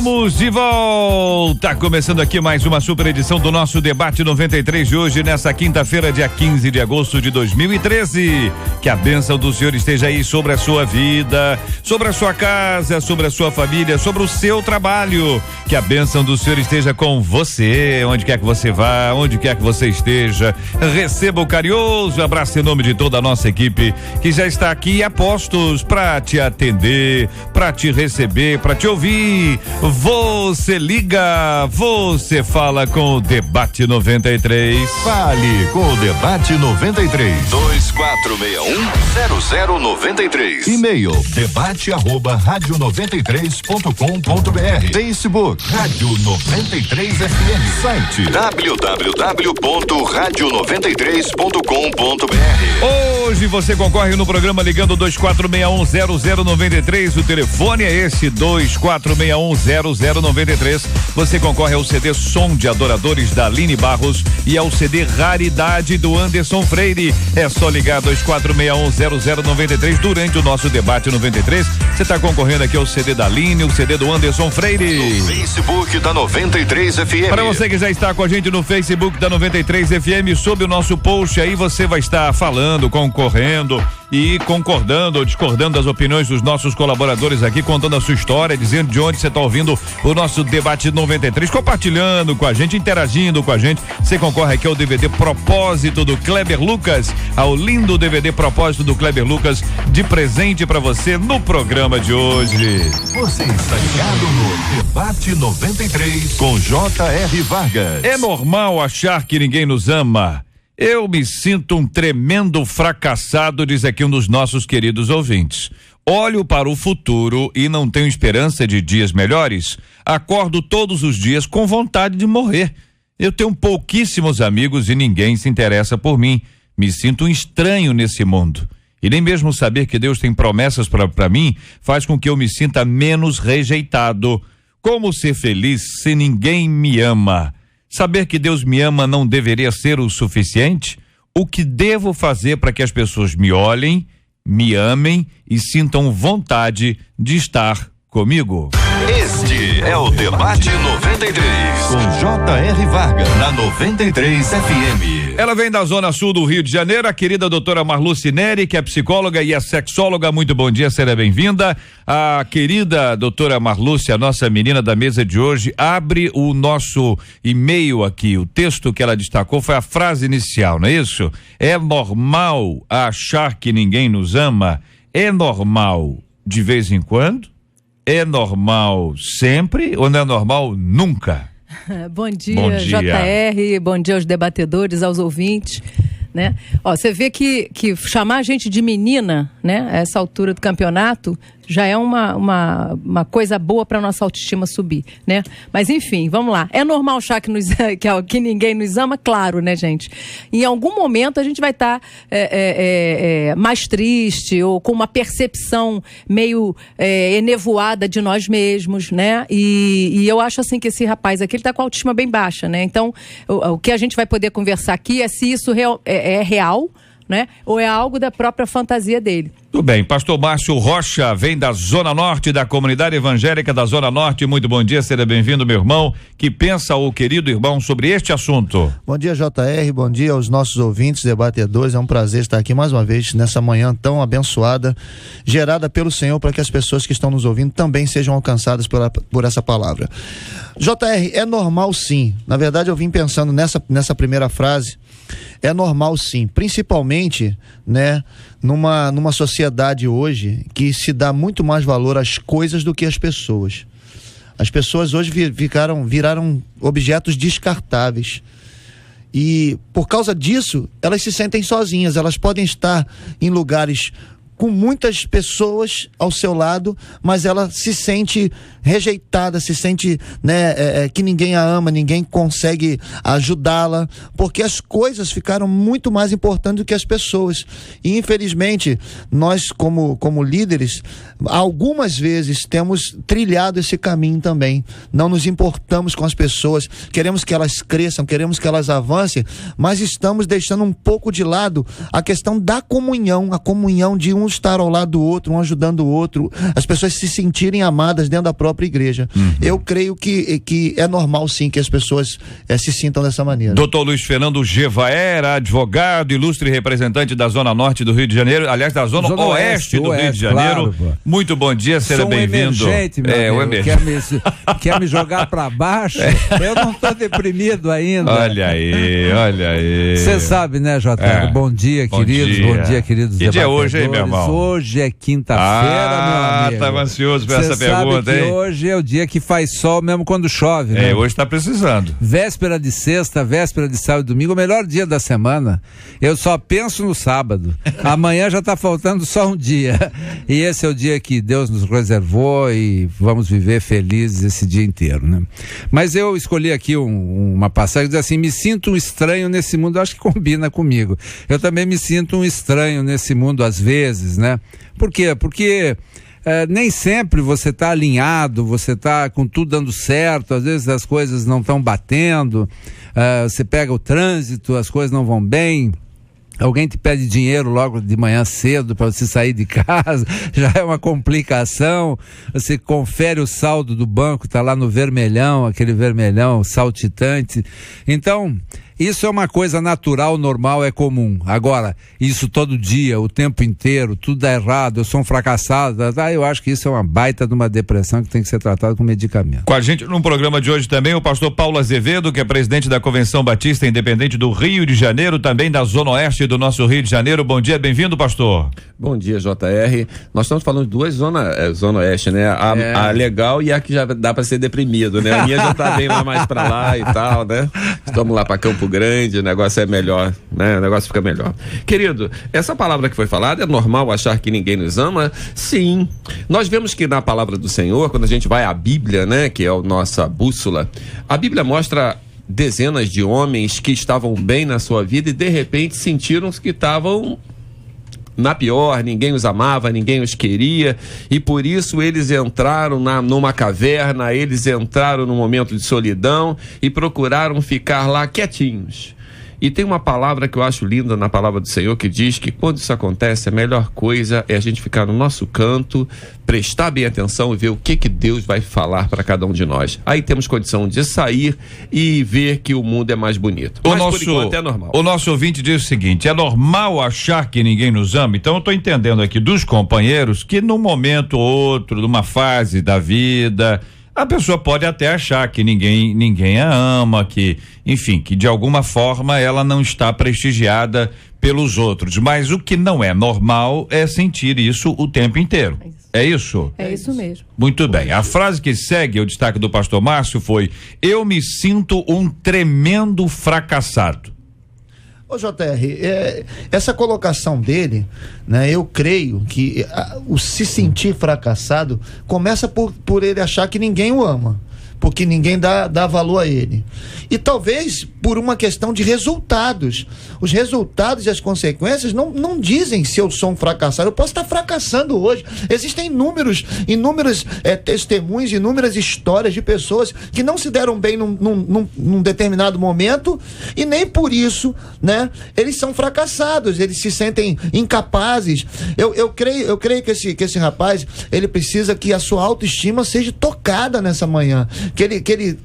Estamos de volta, começando aqui mais uma super edição do nosso Debate 93 de hoje, nessa quinta-feira, dia 15 de agosto de 2013. Que a bênção do Senhor esteja aí sobre a sua vida, sobre a sua casa, sobre a sua família, sobre o seu trabalho. Que a bênção do Senhor esteja com você, onde quer que você vá, onde quer que você esteja. Receba o carinhoso abraço em nome de toda a nossa equipe que já está aqui a postos para te atender, para te receber, para te ouvir. Você liga, você fala com o Debate 93. Fale com o Debate 93. 2461-0093. E-mail debate@radio93.com.br. Facebook Rádio 93 FM. Site www.radio93.com.br. Hoje você concorre no programa ligando 2461-0093. O telefone é esse, 2461-0093. Você concorre ao CD Som de Adoradores da Aline Barros e ao CD Raridade do Anderson Freire. É só ligar 2461-0093 durante o nosso Debate 93. Você está concorrendo aqui ao CD da Aline, o CD do Anderson Freire. No Facebook da 93 FM. Para você que já está com a gente no Facebook da 93 FM, sob o nosso post aí você vai estar falando, concorrendo e concordando ou discordando das opiniões dos nossos colaboradores aqui, contando a sua história, dizendo de onde você está ouvindo o nosso Debate 93, compartilhando com a gente, interagindo com a gente. Você concorre aqui ao DVD Propósito do Kleber Lucas, ao lindo DVD Propósito do Kleber Lucas, de presente para você no programa de hoje. Você está ligado no Debate 93 com J.R. Vargas. É normal achar que ninguém nos ama. Eu me sinto um tremendo fracassado, diz aqui um dos nossos queridos ouvintes. Olho para o futuro e não tenho esperança de dias melhores. Acordo todos os dias com vontade de morrer. Eu tenho pouquíssimos amigos e ninguém se interessa por mim. Me sinto um estranho nesse mundo. E nem mesmo saber que Deus tem promessas para mim faz com que eu me sinta menos rejeitado. Como ser feliz se ninguém me ama? Saber que Deus me ama não deveria ser o suficiente? O que devo fazer para que as pessoas me olhem, me amem e sintam vontade de estar comigo? Este é o Debate 93 com J.R. Vargas na 93 FM. Ela vem da Zona Sul do Rio de Janeiro, a querida doutora Marluce Neri, que é psicóloga e é sexóloga. Muito bom dia, seja bem-vinda. A querida doutora Marluce, a nossa menina da mesa de hoje, abre o nosso e-mail aqui. O texto que ela destacou foi a frase inicial, não é isso? É normal achar que ninguém nos ama? É normal de vez em quando? É normal sempre ou não é normal nunca? Bom dia, JR, bom dia aos debatedores, aos ouvintes, né? Ó, você vê que chamar a gente de menina, né, a essa altura do campeonato, já é uma coisa boa para nossa autoestima subir, né? Mas enfim, vamos lá. É normal achar que ninguém nos ama? Claro, né, gente? Em algum momento a gente vai estar mais triste ou com uma percepção meio enevoada de nós mesmos, né? E eu acho assim que esse rapaz aqui, ele tá com a autoestima bem baixa, né? Então, o que a gente vai poder conversar aqui é se isso é real, né? Ou é algo da própria fantasia dele. Tudo bem, pastor Márcio Rocha vem da Zona Norte, da comunidade evangélica da Zona Norte. Muito bom dia, seja bem-vindo, meu irmão. Que pensa o querido irmão sobre este assunto? Bom dia, JR, bom dia aos nossos ouvintes, debatedores. É um prazer estar aqui mais uma vez nessa manhã tão abençoada, gerada pelo Senhor, para que as pessoas que estão nos ouvindo também sejam alcançadas por essa palavra. JR, é normal sim. Na verdade, eu vim pensando nessa primeira frase. É normal sim, principalmente, né, numa sociedade hoje que se dá muito mais valor às coisas do que às pessoas. As pessoas hoje viraram objetos descartáveis. E por causa disso, elas se sentem sozinhas. Elas podem estar em lugares com muitas pessoas ao seu lado, mas ela se sente rejeitada, se sente, né, que ninguém a ama, ninguém consegue ajudá-la, porque as coisas ficaram muito mais importantes do que as pessoas. E infelizmente, nós como líderes, algumas vezes temos trilhado esse caminho também. Não nos importamos com as pessoas, queremos que elas cresçam, queremos que elas avancem, mas estamos deixando um pouco de lado a questão da comunhão, a comunhão de uns estar ao lado do outro, um ajudando o outro, as pessoas se sentirem amadas dentro da própria igreja. Eu creio que é normal sim que as pessoas se sintam dessa maneira. Doutor Luiz Fernando Gevaera, advogado, ilustre representante da Zona Norte do Rio de Janeiro, aliás, da Zona Oeste do Rio de Janeiro. Claro, muito bom dia, seja bem-vindo. Quer me jogar pra baixo? Eu não tô deprimido ainda. Olha aí. Você sabe, né, JR? Bom dia, queridos. Bom dia, queridos. Que dia é hoje, hein, meu irmão? Hoje é quinta-feira, meu amigo. Tava ansioso por essa pergunta, hein? Hoje é o dia que faz sol mesmo quando chove, né? Hoje tá precisando. Véspera de sexta, véspera de sábado e domingo, o melhor dia da semana. Eu só penso no sábado. Amanhã já tá faltando só um dia. E esse é o dia que Deus nos reservou e vamos viver felizes esse dia inteiro, né? Mas eu escolhi aqui uma passagem que diz assim: me sinto um estranho nesse mundo. Eu acho que combina comigo. Eu também me sinto um estranho nesse mundo às vezes, né? Por quê? Porque nem sempre você está alinhado, você está com tudo dando certo, às vezes as coisas não estão batendo, você pega o trânsito, as coisas não vão bem. Alguém te pede dinheiro logo de manhã cedo para você sair de casa, já é uma complicação. Você confere o saldo do banco, tá lá no vermelhão, aquele vermelhão saltitante. Então, isso é uma coisa natural, normal, é comum. Agora, isso todo dia, o tempo inteiro, tudo dá errado, eu sou um fracassado, eu acho que isso é uma baita de uma depressão que tem que ser tratada com medicamento. Com a gente no programa de hoje também o pastor Paulo Azevedo, que é presidente da Convenção Batista Independente do Rio de Janeiro, também da Zona Oeste do nosso Rio de Janeiro. Bom dia, bem-vindo, pastor. Bom dia, JR. Nós estamos falando de duas Zona Oeste, né? A legal e a que já dá para ser deprimido, né? A minha já tá bem lá mais para lá e tal, né? Estamos lá para Campo Grande, o negócio é melhor, né? O negócio fica melhor. Querido, essa palavra que foi falada, é normal achar que ninguém nos ama? Sim. Nós vemos que na palavra do Senhor, quando a gente vai à Bíblia, né? Que é a nossa bússola, a Bíblia mostra dezenas de homens que estavam bem na sua vida e de repente sentiram que estavam na pior, ninguém os amava, ninguém os queria, e por isso eles entraram numa caverna, eles entraram num momento de solidão e procuraram ficar lá quietinhos. E tem uma palavra que eu acho linda na palavra do Senhor que diz que quando isso acontece, a melhor coisa é a gente ficar no nosso canto, prestar bem atenção e ver o que Deus vai falar para cada um de nós. Aí temos condição de sair e ver que o mundo é mais bonito. Mas por enquanto é normal. O nosso ouvinte diz o seguinte: é normal achar que ninguém nos ama? Então eu estou entendendo aqui dos companheiros que num momento ou outro, numa fase da vida, a pessoa pode até achar que ninguém a ama, que, enfim, que de alguma forma ela não está prestigiada pelos outros. Mas o que não é normal é sentir isso o tempo inteiro. É isso? É isso mesmo. Muito bem. A frase que segue, o destaque do pastor Márcio, foi: eu me sinto um tremendo fracassado. Ô JR, essa colocação dele, né, eu creio que o se sentir fracassado começa por ele achar que ninguém o ama, porque ninguém dá valor a ele. E talvez por uma questão de resultados. Os resultados e as consequências não dizem se eu sou um fracassado. Eu posso estar fracassando hoje. Existem inúmeros testemunhos, inúmeras histórias de pessoas que não se deram bem num determinado momento e nem por isso, né, eles são fracassados, eles se sentem incapazes. Eu creio que esse rapaz, ele precisa que a sua autoestima seja tocada nessa manhã, que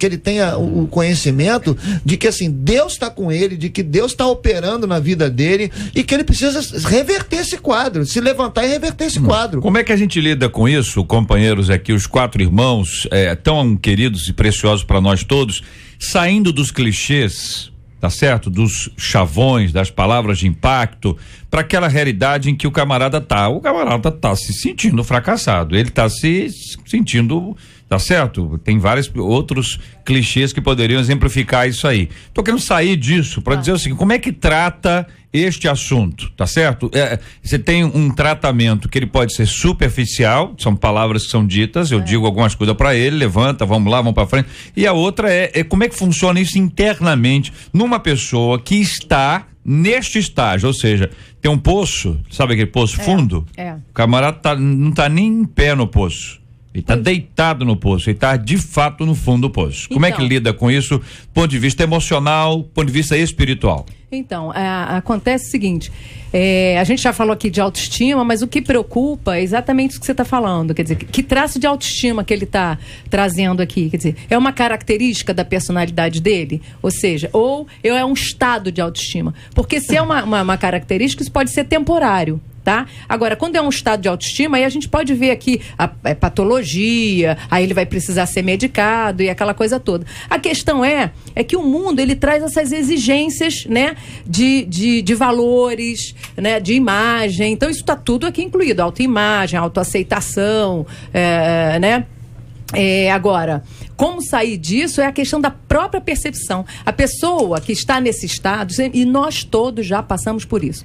ele tenha o conhecimento de que assim, Deus está com ele, de que Deus está operando na vida dele e que ele precisa reverter esse quadro, se levantar e reverter esse quadro. Como é que a gente lida com isso, companheiros aqui, os quatro irmãos, tão queridos e preciosos para nós todos, saindo dos clichês, tá certo? Dos chavões, das palavras de impacto, para aquela realidade em que o camarada tá se sentindo fracassado, ele tá se sentindo, tá certo? Tem vários outros clichês que poderiam exemplificar isso aí. Tô querendo sair disso para dizer o seguinte: como é que trata este assunto, tá certo? Você tem um tratamento que ele pode ser superficial, são palavras que são ditas, eu digo algumas coisas para ele, levanta, vamos lá, vamos para frente. E a outra é como é que funciona isso internamente numa pessoa que está neste estágio, ou seja, tem um poço, sabe aquele poço fundo? O camarada não tá nem em pé no poço. Ele está deitado no poço, ele está de fato no fundo do poço. Como é que lida com isso, do ponto de vista emocional, do ponto de vista espiritual? Então, acontece o seguinte, a gente já falou aqui de autoestima, mas o que preocupa é exatamente isso que você está falando, quer dizer, que traço de autoestima que ele está trazendo aqui, quer dizer, é uma característica da personalidade dele? Ou seja, ou é um estado de autoestima? Porque se é uma característica, isso pode ser temporário. Tá? Agora, quando é um estado de autoestima, aí a gente pode ver aqui a patologia, aí ele vai precisar ser medicado e aquela coisa toda. A questão é que o mundo, ele traz essas exigências, né, de valores, né, de imagem. Então, isso está tudo aqui incluído. Autoimagem, autoaceitação, né? Agora, como sair disso é a questão da própria percepção. A pessoa que está nesse estado, e nós todos já passamos por isso,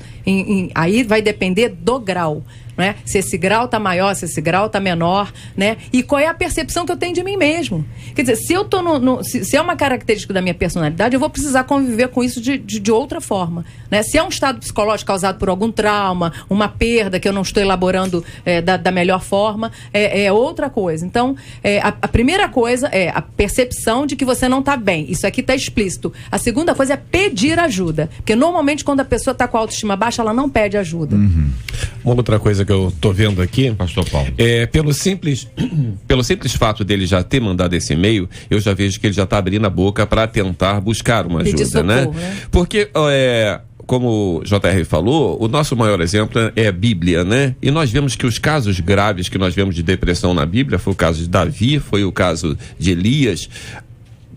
aí vai depender do grau, né? Se esse grau está maior, se esse grau está menor, né? E qual é a percepção que eu tenho de mim mesmo. Quer dizer, se eu tô se é uma característica da minha personalidade, eu vou precisar conviver com isso de outra forma, né? Se é um estado psicológico causado por algum trauma, uma perda que eu não estou elaborando da melhor forma, é outra coisa. Então, a primeira coisa é a percepção de que você não está bem. Isso aqui está explícito. A segunda coisa é pedir ajuda. Porque normalmente quando a pessoa está com a autoestima baixa, ela não pede ajuda. Uma outra coisa que eu tô vendo aqui, Pastor Paulo, pelo simples fato dele já ter mandado esse e-mail, eu já vejo que ele já tá abrindo a boca para tentar buscar uma ajuda, socorro, né? Porque como o JR falou, o nosso maior exemplo é a Bíblia, né? E nós vemos que os casos graves que nós vemos de depressão na Bíblia, foi o caso de Davi, foi o caso de Elias.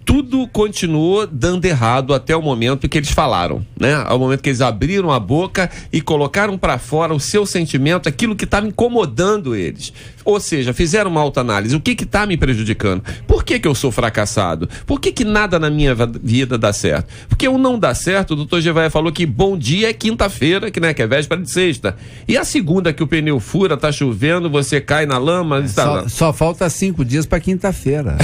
Tudo continuou dando errado até o momento que eles falaram, né? Ao momento que eles abriram a boca e colocaram para fora o seu sentimento, aquilo que estava incomodando eles. Ou seja, fizeram uma autoanálise. O que está me prejudicando? Por que eu sou fracassado? Por que nada na minha vida dá certo? Porque o não dá certo, o doutor Gevaia falou que bom dia é quinta-feira, que é véspera de sexta. E a segunda que o pneu fura, tá chovendo, você cai na lama... Só falta 5 dias para quinta-feira.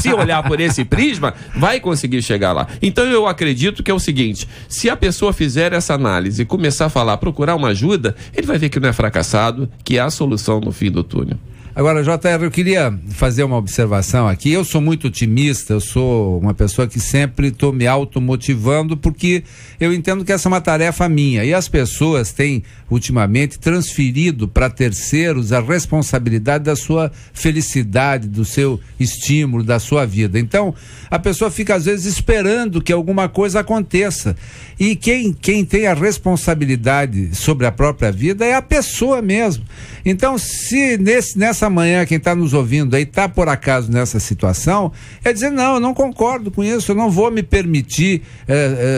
Se olhar por esse prisma, vai conseguir chegar lá. Então eu acredito que é o seguinte, se a pessoa fizer essa análise e começar a falar, procurar uma ajuda, ele vai ver que não é fracassado, que é a solução no fim do túnel. Agora, JR, eu queria fazer uma observação aqui. Eu sou muito otimista, eu sou uma pessoa que sempre estou me automotivando, porque eu entendo que essa é uma tarefa minha. E as pessoas têm, ultimamente, transferido para terceiros a responsabilidade da sua felicidade, do seu estímulo, da sua vida. Então, a pessoa fica, às vezes, esperando que alguma coisa aconteça. E quem tem a responsabilidade sobre a própria vida é a pessoa mesmo. Então, se nessa manhã quem está nos ouvindo aí está por acaso nessa situação, é dizer, não, eu não concordo com isso, eu não vou me permitir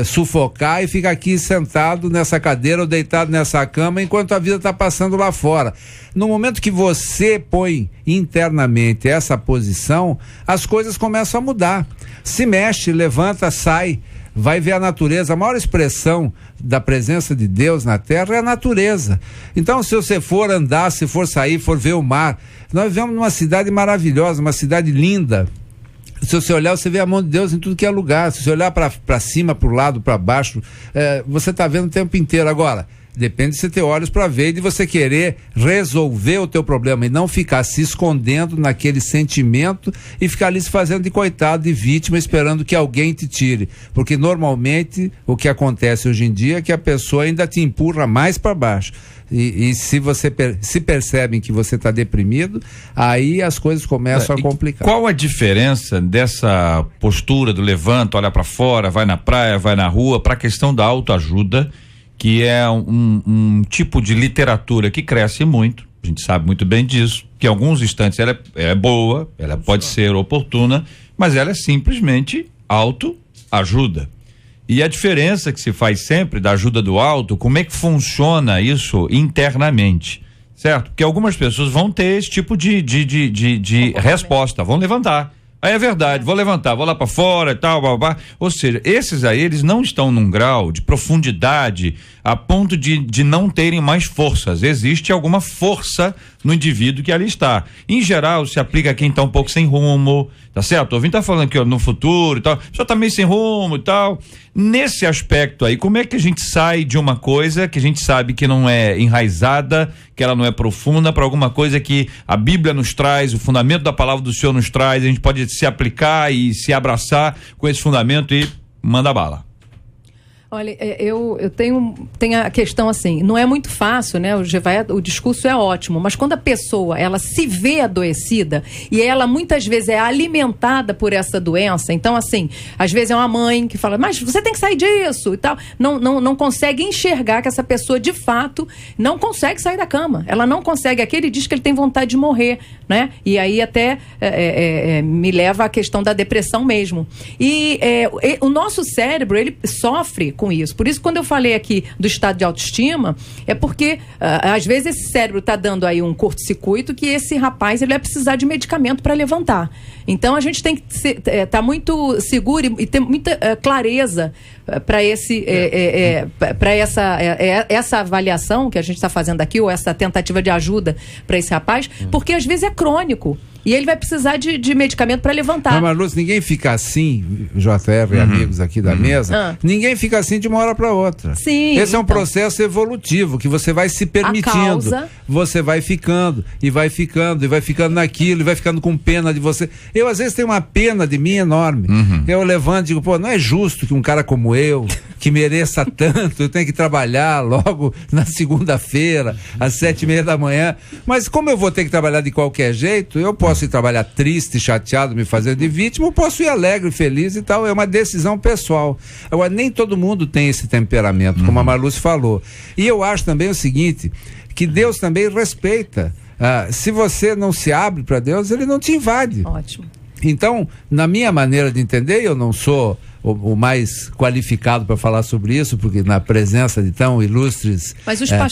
sufocar e ficar aqui sentado nessa cadeira ou deitado nessa cama enquanto a vida está passando lá fora. No momento que você põe internamente essa posição, as coisas começam a mudar. Se mexe, levanta, sai. Vai ver a natureza. A maior expressão da presença de Deus na terra é a natureza. Então, se você for andar, se for sair, for ver o mar, nós vivemos numa cidade maravilhosa, uma cidade linda. Se você olhar, você vê a mão de Deus em tudo que é lugar. Se você olhar para cima, para o lado, para baixo, você está vendo o tempo inteiro. Agora, depende de você ter olhos para ver e de você querer resolver o teu problema e não ficar se escondendo naquele sentimento e ficar ali se fazendo de coitado, de vítima, esperando que alguém te tire. Porque normalmente o que acontece hoje em dia é que a pessoa ainda te empurra mais para baixo. E se você se percebem que você está deprimido, aí as coisas começam a complicar. Qual a diferença dessa postura do levanta, olha para fora, vai na praia, vai na rua, para a questão da autoajuda, que é um tipo de literatura que cresce muito, a gente sabe muito bem disso, que em alguns instantes ela é boa, ela pode ser oportuna, mas ela é simplesmente autoajuda. E a diferença que se faz sempre da ajuda do alto, como é que funciona isso internamente, certo? Porque algumas pessoas vão ter esse tipo de resposta, vão levantar. Aí é verdade, vou levantar, vou lá para fora e tal, blá. Ou seja, esses aí, eles não estão num grau de profundidade a ponto de não terem mais forças. Existe alguma força no indivíduo que ali está. Em geral, se aplica a quem está um pouco sem rumo, tá certo? O ouvinte tá falando que no futuro e tal, só tá meio sem rumo e tal. Nesse aspecto aí, como é que a gente sai de uma coisa que a gente sabe que não é enraizada, que ela não é profunda, para alguma coisa que a Bíblia nos traz, o fundamento da palavra do Senhor nos traz, a gente pode se aplicar e se abraçar com esse fundamento e manda bala? Olha, eu tenho a questão assim, não é muito fácil, né? O discurso é ótimo, mas quando a pessoa, ela se vê adoecida e ela muitas vezes é alimentada por essa doença, então assim, às vezes é uma mãe que fala, mas você tem que sair disso e tal, não consegue enxergar que essa pessoa de fato não consegue sair da cama, ela não consegue, aqui ele diz que ele tem vontade de morrer, né? E aí até me leva à questão da depressão mesmo. E o nosso cérebro, ele sofre com isso. Por isso, quando eu falei aqui do estado de autoestima, é porque às vezes esse cérebro está dando aí um curto-circuito que esse rapaz ele vai precisar de medicamento para levantar. Então a gente tem que estar muito seguro e ter muita clareza para essa avaliação que a gente está fazendo aqui, ou essa tentativa de ajuda para esse rapaz, porque às vezes é crônico. E ele vai precisar de medicamento para levantar. Mas, Marluz, ninguém fica assim, JF e amigos aqui da mesa, ninguém fica assim de uma hora para outra. Sim. Esse é um processo evolutivo, que você vai se permitindo. Você vai ficando, e vai ficando, e vai ficando naquilo, e vai ficando com pena de você. Eu, às vezes, tenho uma pena de mim enorme. Eu levanto e digo, pô, não é justo que um cara como eu, que mereça tanto, eu tenho que trabalhar logo na segunda-feira, às 7:30 da manhã. Mas como eu vou ter que trabalhar de qualquer jeito, eu posso ir trabalhar triste, chateado, me fazendo de vítima, eu posso ir alegre, feliz e tal, é uma decisão pessoal. Agora, nem todo mundo tem esse temperamento, como a Marluce falou. E eu acho também o seguinte, que Deus também respeita. Se você não se abre para Deus, ele não te invade. Ótimo. Então, na minha maneira de entender, eu não sou o mais qualificado para falar sobre isso, porque na presença de tão ilustres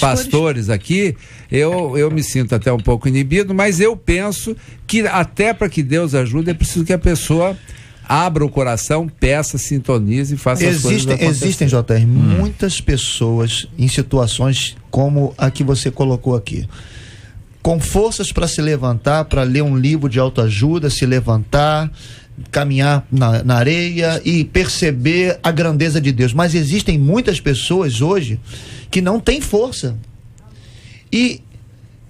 pastores aqui, eu me sinto até um pouco inibido, mas eu penso que até para que Deus ajude, é preciso que a pessoa abra o coração, peça, sintonize e faça as coisas acontecer. Existem, JR, muitas pessoas em situações como a que você colocou aqui, com forças para se levantar, para ler um livro de autoajuda, se levantar, caminhar na areia e perceber a grandeza de Deus. Mas existem muitas pessoas hoje que não têm força. E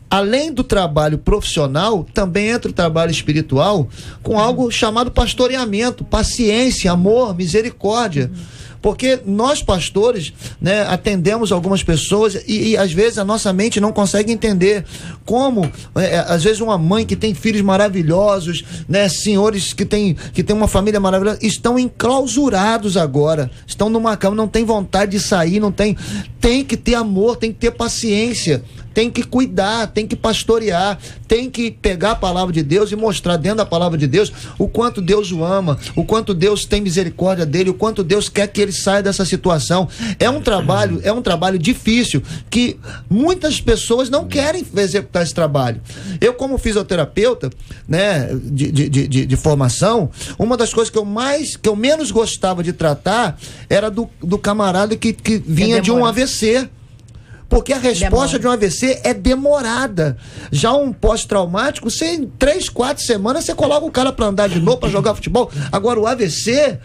além do trabalho profissional, também entra o trabalho espiritual com algo chamado pastoreamento, paciência, amor, misericórdia. Porque nós pastores, né, atendemos algumas pessoas e às vezes a nossa mente não consegue entender como, às vezes uma mãe que tem filhos maravilhosos, né, senhores que tem uma família maravilhosa, estão enclausurados agora, estão numa cama, não tem vontade de sair, tem que ter amor, tem que ter paciência, tem que cuidar, tem que pastorear, tem que pegar a palavra de Deus e mostrar dentro da palavra de Deus o quanto Deus o ama, o quanto Deus tem misericórdia dele, o quanto Deus quer que ele saia dessa situação. É um trabalho difícil, que muitas pessoas não querem executar esse trabalho. Eu, como fisioterapeuta, né, de formação, uma das coisas que eu menos gostava de tratar era do camarada que vinha de um AVC. Porque a resposta de um AVC é demorada. Já um pós-traumático, você em 3, 4 semanas você coloca o cara para andar de novo, para jogar futebol. Agora o AVC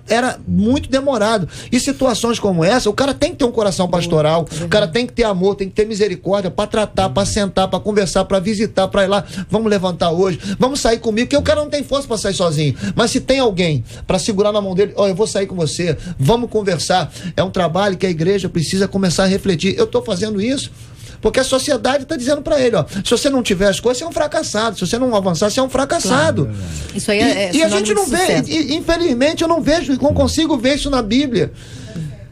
era muito demorado. E situações como essa, o cara tem que ter um coração pastoral, o cara tem que ter amor, tem que ter misericórdia para tratar, para sentar, para conversar, para visitar, para ir lá, vamos levantar hoje, vamos sair comigo, porque o cara não tem força para sair sozinho. Mas se tem alguém para segurar na mão dele, eu vou sair com você, vamos conversar. É um trabalho que a igreja precisa começar a refletir. Eu estou fazendo isso porque a sociedade está dizendo para ele, se você não tiver as coisas, você é um fracassado, se você não avançar, você é um fracassado. Claro. Isso aí e a gente não vê, infelizmente eu não consigo ver isso na Bíblia.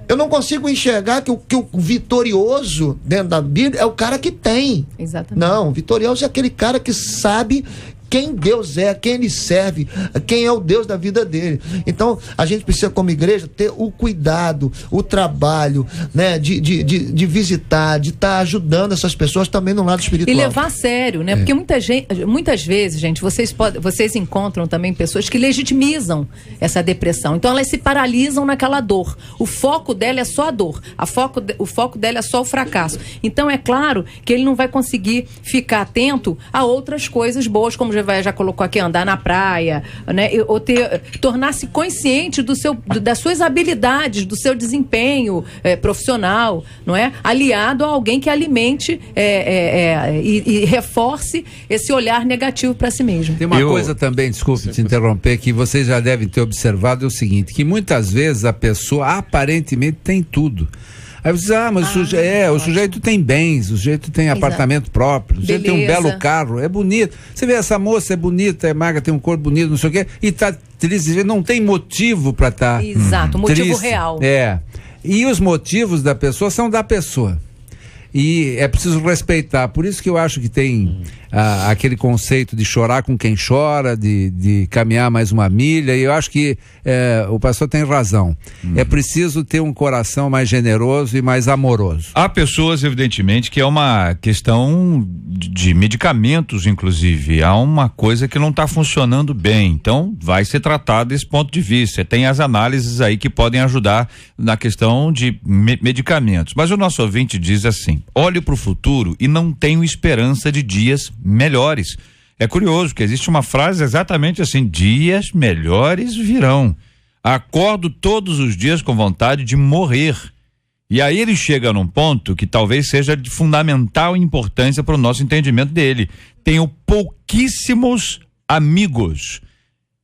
Eu não consigo enxergar que o vitorioso dentro da Bíblia é o cara que tem. Exatamente. Não, vitorioso é aquele cara que sabe quem Deus é, quem ele serve, quem é o Deus da vida dele. Então, a gente precisa, como igreja, ter o cuidado, o trabalho, né, de visitar, de estar ajudando essas pessoas também no lado espiritual. E levar a sério, né? Porque muitas vezes, gente, vocês encontram também pessoas que legitimizam essa depressão. Então, elas se paralisam naquela dor. O foco dela é só a dor. O foco dela é só o fracasso. Então, é claro que ele não vai conseguir ficar atento a outras coisas boas, como já colocou aqui, andar na praia, né? Ou tornar-se consciente das suas habilidades, do seu desempenho profissional, não é? Aliado a alguém que alimente e reforce esse olhar negativo para si mesmo. Tem uma coisa também, desculpe te interromper, que vocês já devem ter observado, é o seguinte, que muitas vezes a pessoa aparentemente tem tudo. Aí você diz, mas o sujeito tem bens, o sujeito tem apartamento próprio, o sujeito tem um belo carro, é bonito. Você vê, essa moça é bonita, é magra, tem um corpo bonito, não sei o quê, e tá triste, não tem motivo para estar Exato, motivo triste. Real. E os motivos da pessoa são da pessoa. E é preciso respeitar. Por isso que eu acho que tem aquele conceito de chorar com quem chora, de caminhar mais uma milha, e eu acho que o pastor tem razão. É preciso ter um coração mais generoso e mais amoroso. Há pessoas, evidentemente, que é uma questão de medicamentos, inclusive. Há uma coisa que não está funcionando bem. Então, vai ser tratado desse ponto de vista. Tem as análises aí que podem ajudar na questão de medicamentos. Mas o nosso ouvinte diz assim: olho para o futuro e não tenho esperança de dias melhores. É curioso que existe uma frase exatamente assim: dias melhores virão. Acordo todos os dias com vontade de morrer. E aí ele chega num ponto que talvez seja de fundamental importância para o nosso entendimento dele. Tenho pouquíssimos amigos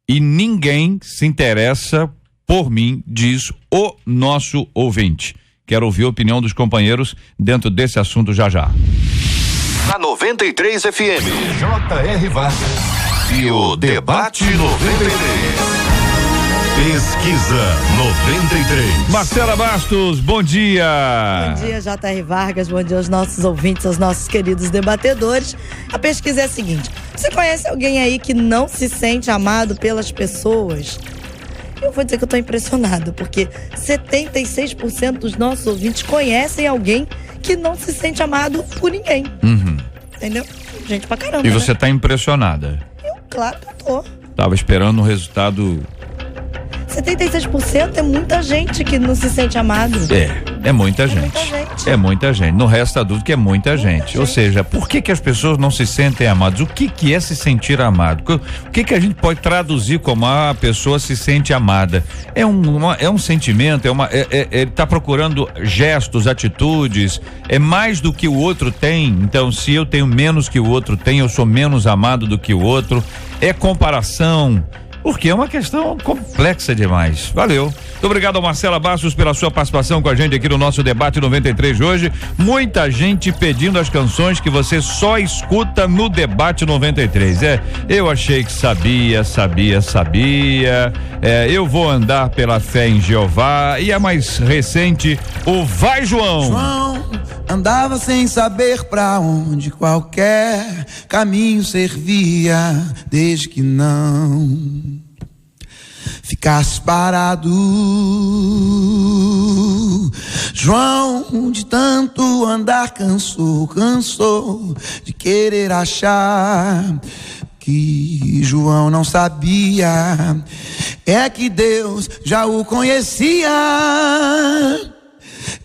e ninguém se interessa por mim, diz o nosso ouvinte. Quero ouvir a opinião dos companheiros dentro desse assunto já. Na 93 FM, J.R. Vargas e o Debate 93. Pesquisa 93. Marcela Bastos, bom dia. Bom dia, J.R. Vargas, bom dia aos nossos ouvintes, aos nossos queridos debatedores. A pesquisa é a seguinte: você conhece alguém aí que não se sente amado pelas pessoas? Eu vou dizer que eu tô impressionado, porque 76% dos nossos ouvintes conhecem alguém que não se sente amado por ninguém. Entendeu? Gente pra caramba. E você tá impressionada? Claro que eu tô. Tava esperando um resultado. 76% é muita gente que não se sente amado. É muita gente. É muita gente. Não resta dúvida que é muita gente. Ou seja, por que as pessoas não se sentem amadas? O que é se sentir amado? O que a gente pode traduzir como a pessoa se sente amada? É um sentimento, ele tá procurando gestos, atitudes, é mais do que o outro tem. Então, se eu tenho menos que o outro tem, eu sou menos amado do que o outro. É comparação. Porque é uma questão complexa demais. Valeu. Muito obrigado ao Marcela Bastos pela sua participação com a gente aqui no nosso Debate 93 de hoje. Muita gente pedindo as canções que você só escuta no Debate 93. Eu achei que sabia. Eu vou andar pela fé em Jeová. E a mais recente, o Vai João. João andava sem saber pra onde qualquer caminho servia, desde que não ficasse parado. João, de tanto andar, cansou de querer achar. Que João não sabia é que Deus já o conhecia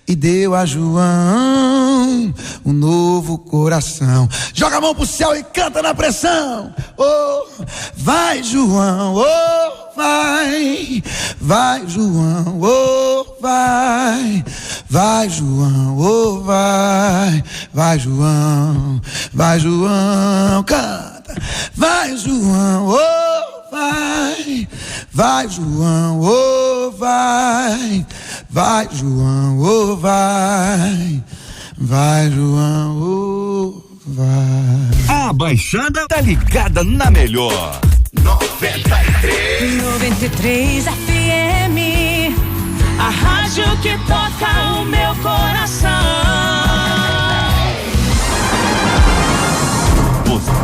e deu a João um novo coração. Joga a mão pro céu e canta na pressão. Oh, vai João, oh, vai João, oh, vai João, oh, vai João, canta. Vai João, oh, vai João, oh, vai João, oh, vai João, oh, vai. A Baixada tá ligada na melhor 93 FM, a rádio que toca o meu coração.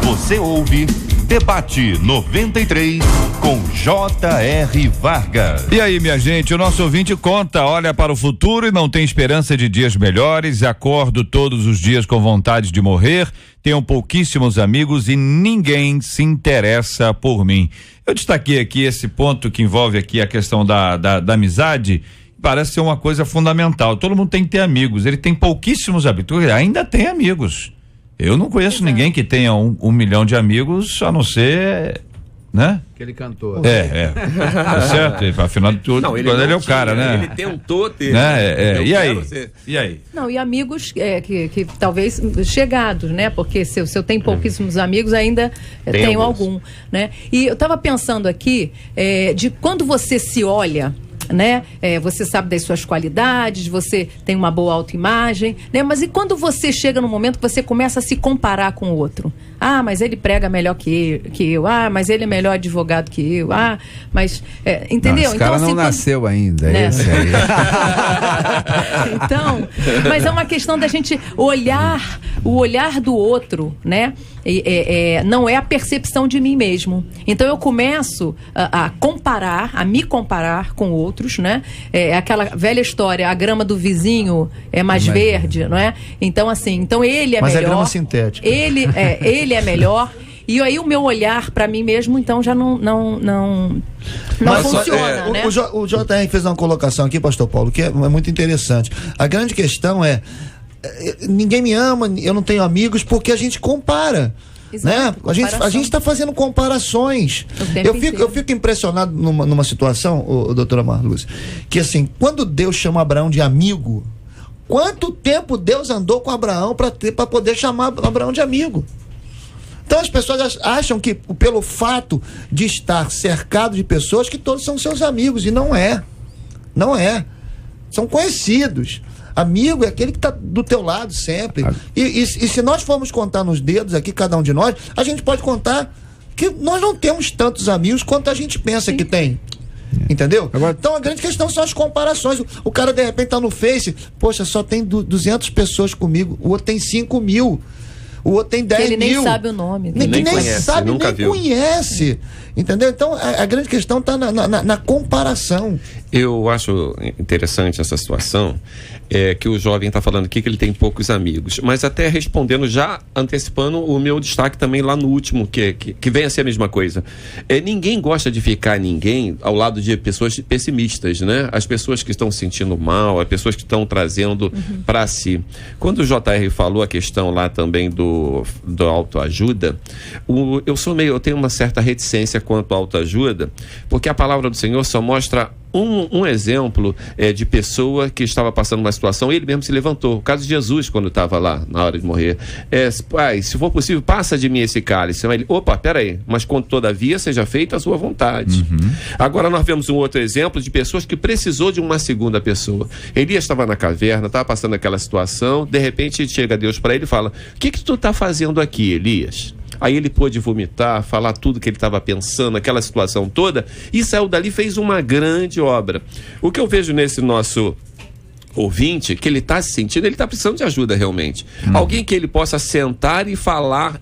Você ouve Debate 93 com J.R. Vargas. E aí, minha gente, o nosso ouvinte conta, olha para o futuro e não tem esperança de dias melhores, acordo todos os dias com vontade de morrer, tenho pouquíssimos amigos e ninguém se interessa por mim. Eu destaquei aqui esse ponto que envolve aqui a questão da amizade, parece ser uma coisa fundamental. Todo mundo tem que ter amigos, ele tem pouquíssimos amigos, ainda tem amigos. Eu não conheço ninguém que tenha um milhão de amigos, a não ser, né? Aquele cantor. Tá certo? Afinal de tudo, ele é o cara, né? Ele tentou ter. Né? E aí? Não, e amigos que talvez chegados, né? Porque se eu tenho pouquíssimos amigos, ainda tenho algum, né? E eu estava pensando aqui de quando você se olha, né? Você sabe das suas qualidades, você tem uma boa autoimagem, né? Mas e quando você chega no momento que você começa a se comparar com o outro? Ah, mas ele prega melhor que eu. Ah, mas ele é melhor advogado que eu. Ah, mas... entendeu? Não, esse cara não nasceu ainda, né? Esse aí. Então, mas é uma questão da gente olhar, o olhar do outro, né? Não é a percepção de mim mesmo. Então eu começo a comparar, a me comparar com outros, né? Aquela velha história, a grama do vizinho é mais verde, não é? Então assim, ele é mas melhor. Mas é grama sintética. Ele é melhor. E aí o meu olhar para mim mesmo, então, já não funciona, né? O JR fez uma colocação aqui, pastor Paulo, que é muito interessante. A grande questão ninguém me ama, eu não tenho amigos, porque a gente compara. Né? A gente está fazendo comparações. Eu fico impressionado numa situação, doutora Marluz, que assim, quando Deus chama Abraão de amigo, quanto tempo Deus andou com Abraão para poder chamar Abraão de amigo? Então as pessoas acham que pelo fato de estar cercado de pessoas que todos são seus amigos, e não é. Não é. São conhecidos. Amigo é aquele que está do teu lado sempre. E se nós formos contar nos dedos aqui, cada um de nós, a gente pode contar que nós não temos tantos amigos quanto a gente pensa que tem. Entendeu? Então a grande questão são as comparações. O cara de repente tá no Face, poxa, só tem 200 pessoas comigo, o outro tem 5 mil. O outro tem 10 mil. Ele nem sabe o nome. Nem conhece, sabe, nem conhece. Entendeu? Então, a grande questão está na comparação. Eu acho interessante essa situação, que o jovem está falando aqui que ele tem poucos amigos, mas até respondendo, já antecipando o meu destaque também lá no último, que vem a ser a mesma coisa. Ninguém gosta de ficar ao lado de pessoas pessimistas, né? As pessoas que estão se sentindo mal, as pessoas que estão trazendo para si. Quando o JR falou a questão lá também do autoajuda, eu tenho uma certa reticência quanto à autoajuda, porque a palavra do Senhor só mostra um exemplo de pessoa que estava passando uma situação, ele mesmo se levantou. O caso de Jesus, quando estava lá na hora de morrer, pai, se for possível, passa de mim esse cálice. Ele, peraí, mas todavia seja feita a sua vontade. Agora nós vemos um outro exemplo de pessoas que precisou de uma segunda pessoa. Elias estava na caverna, estava passando aquela situação, de repente chega Deus para ele e fala: o que tu está fazendo aqui, Elias? Aí ele pôde vomitar, falar tudo que ele estava pensando, aquela situação toda, e saiu dali e fez uma grande obra. O que eu vejo nesse nosso ouvinte, que ele está se sentindo, ele está precisando de ajuda realmente. Alguém que ele possa sentar e falar,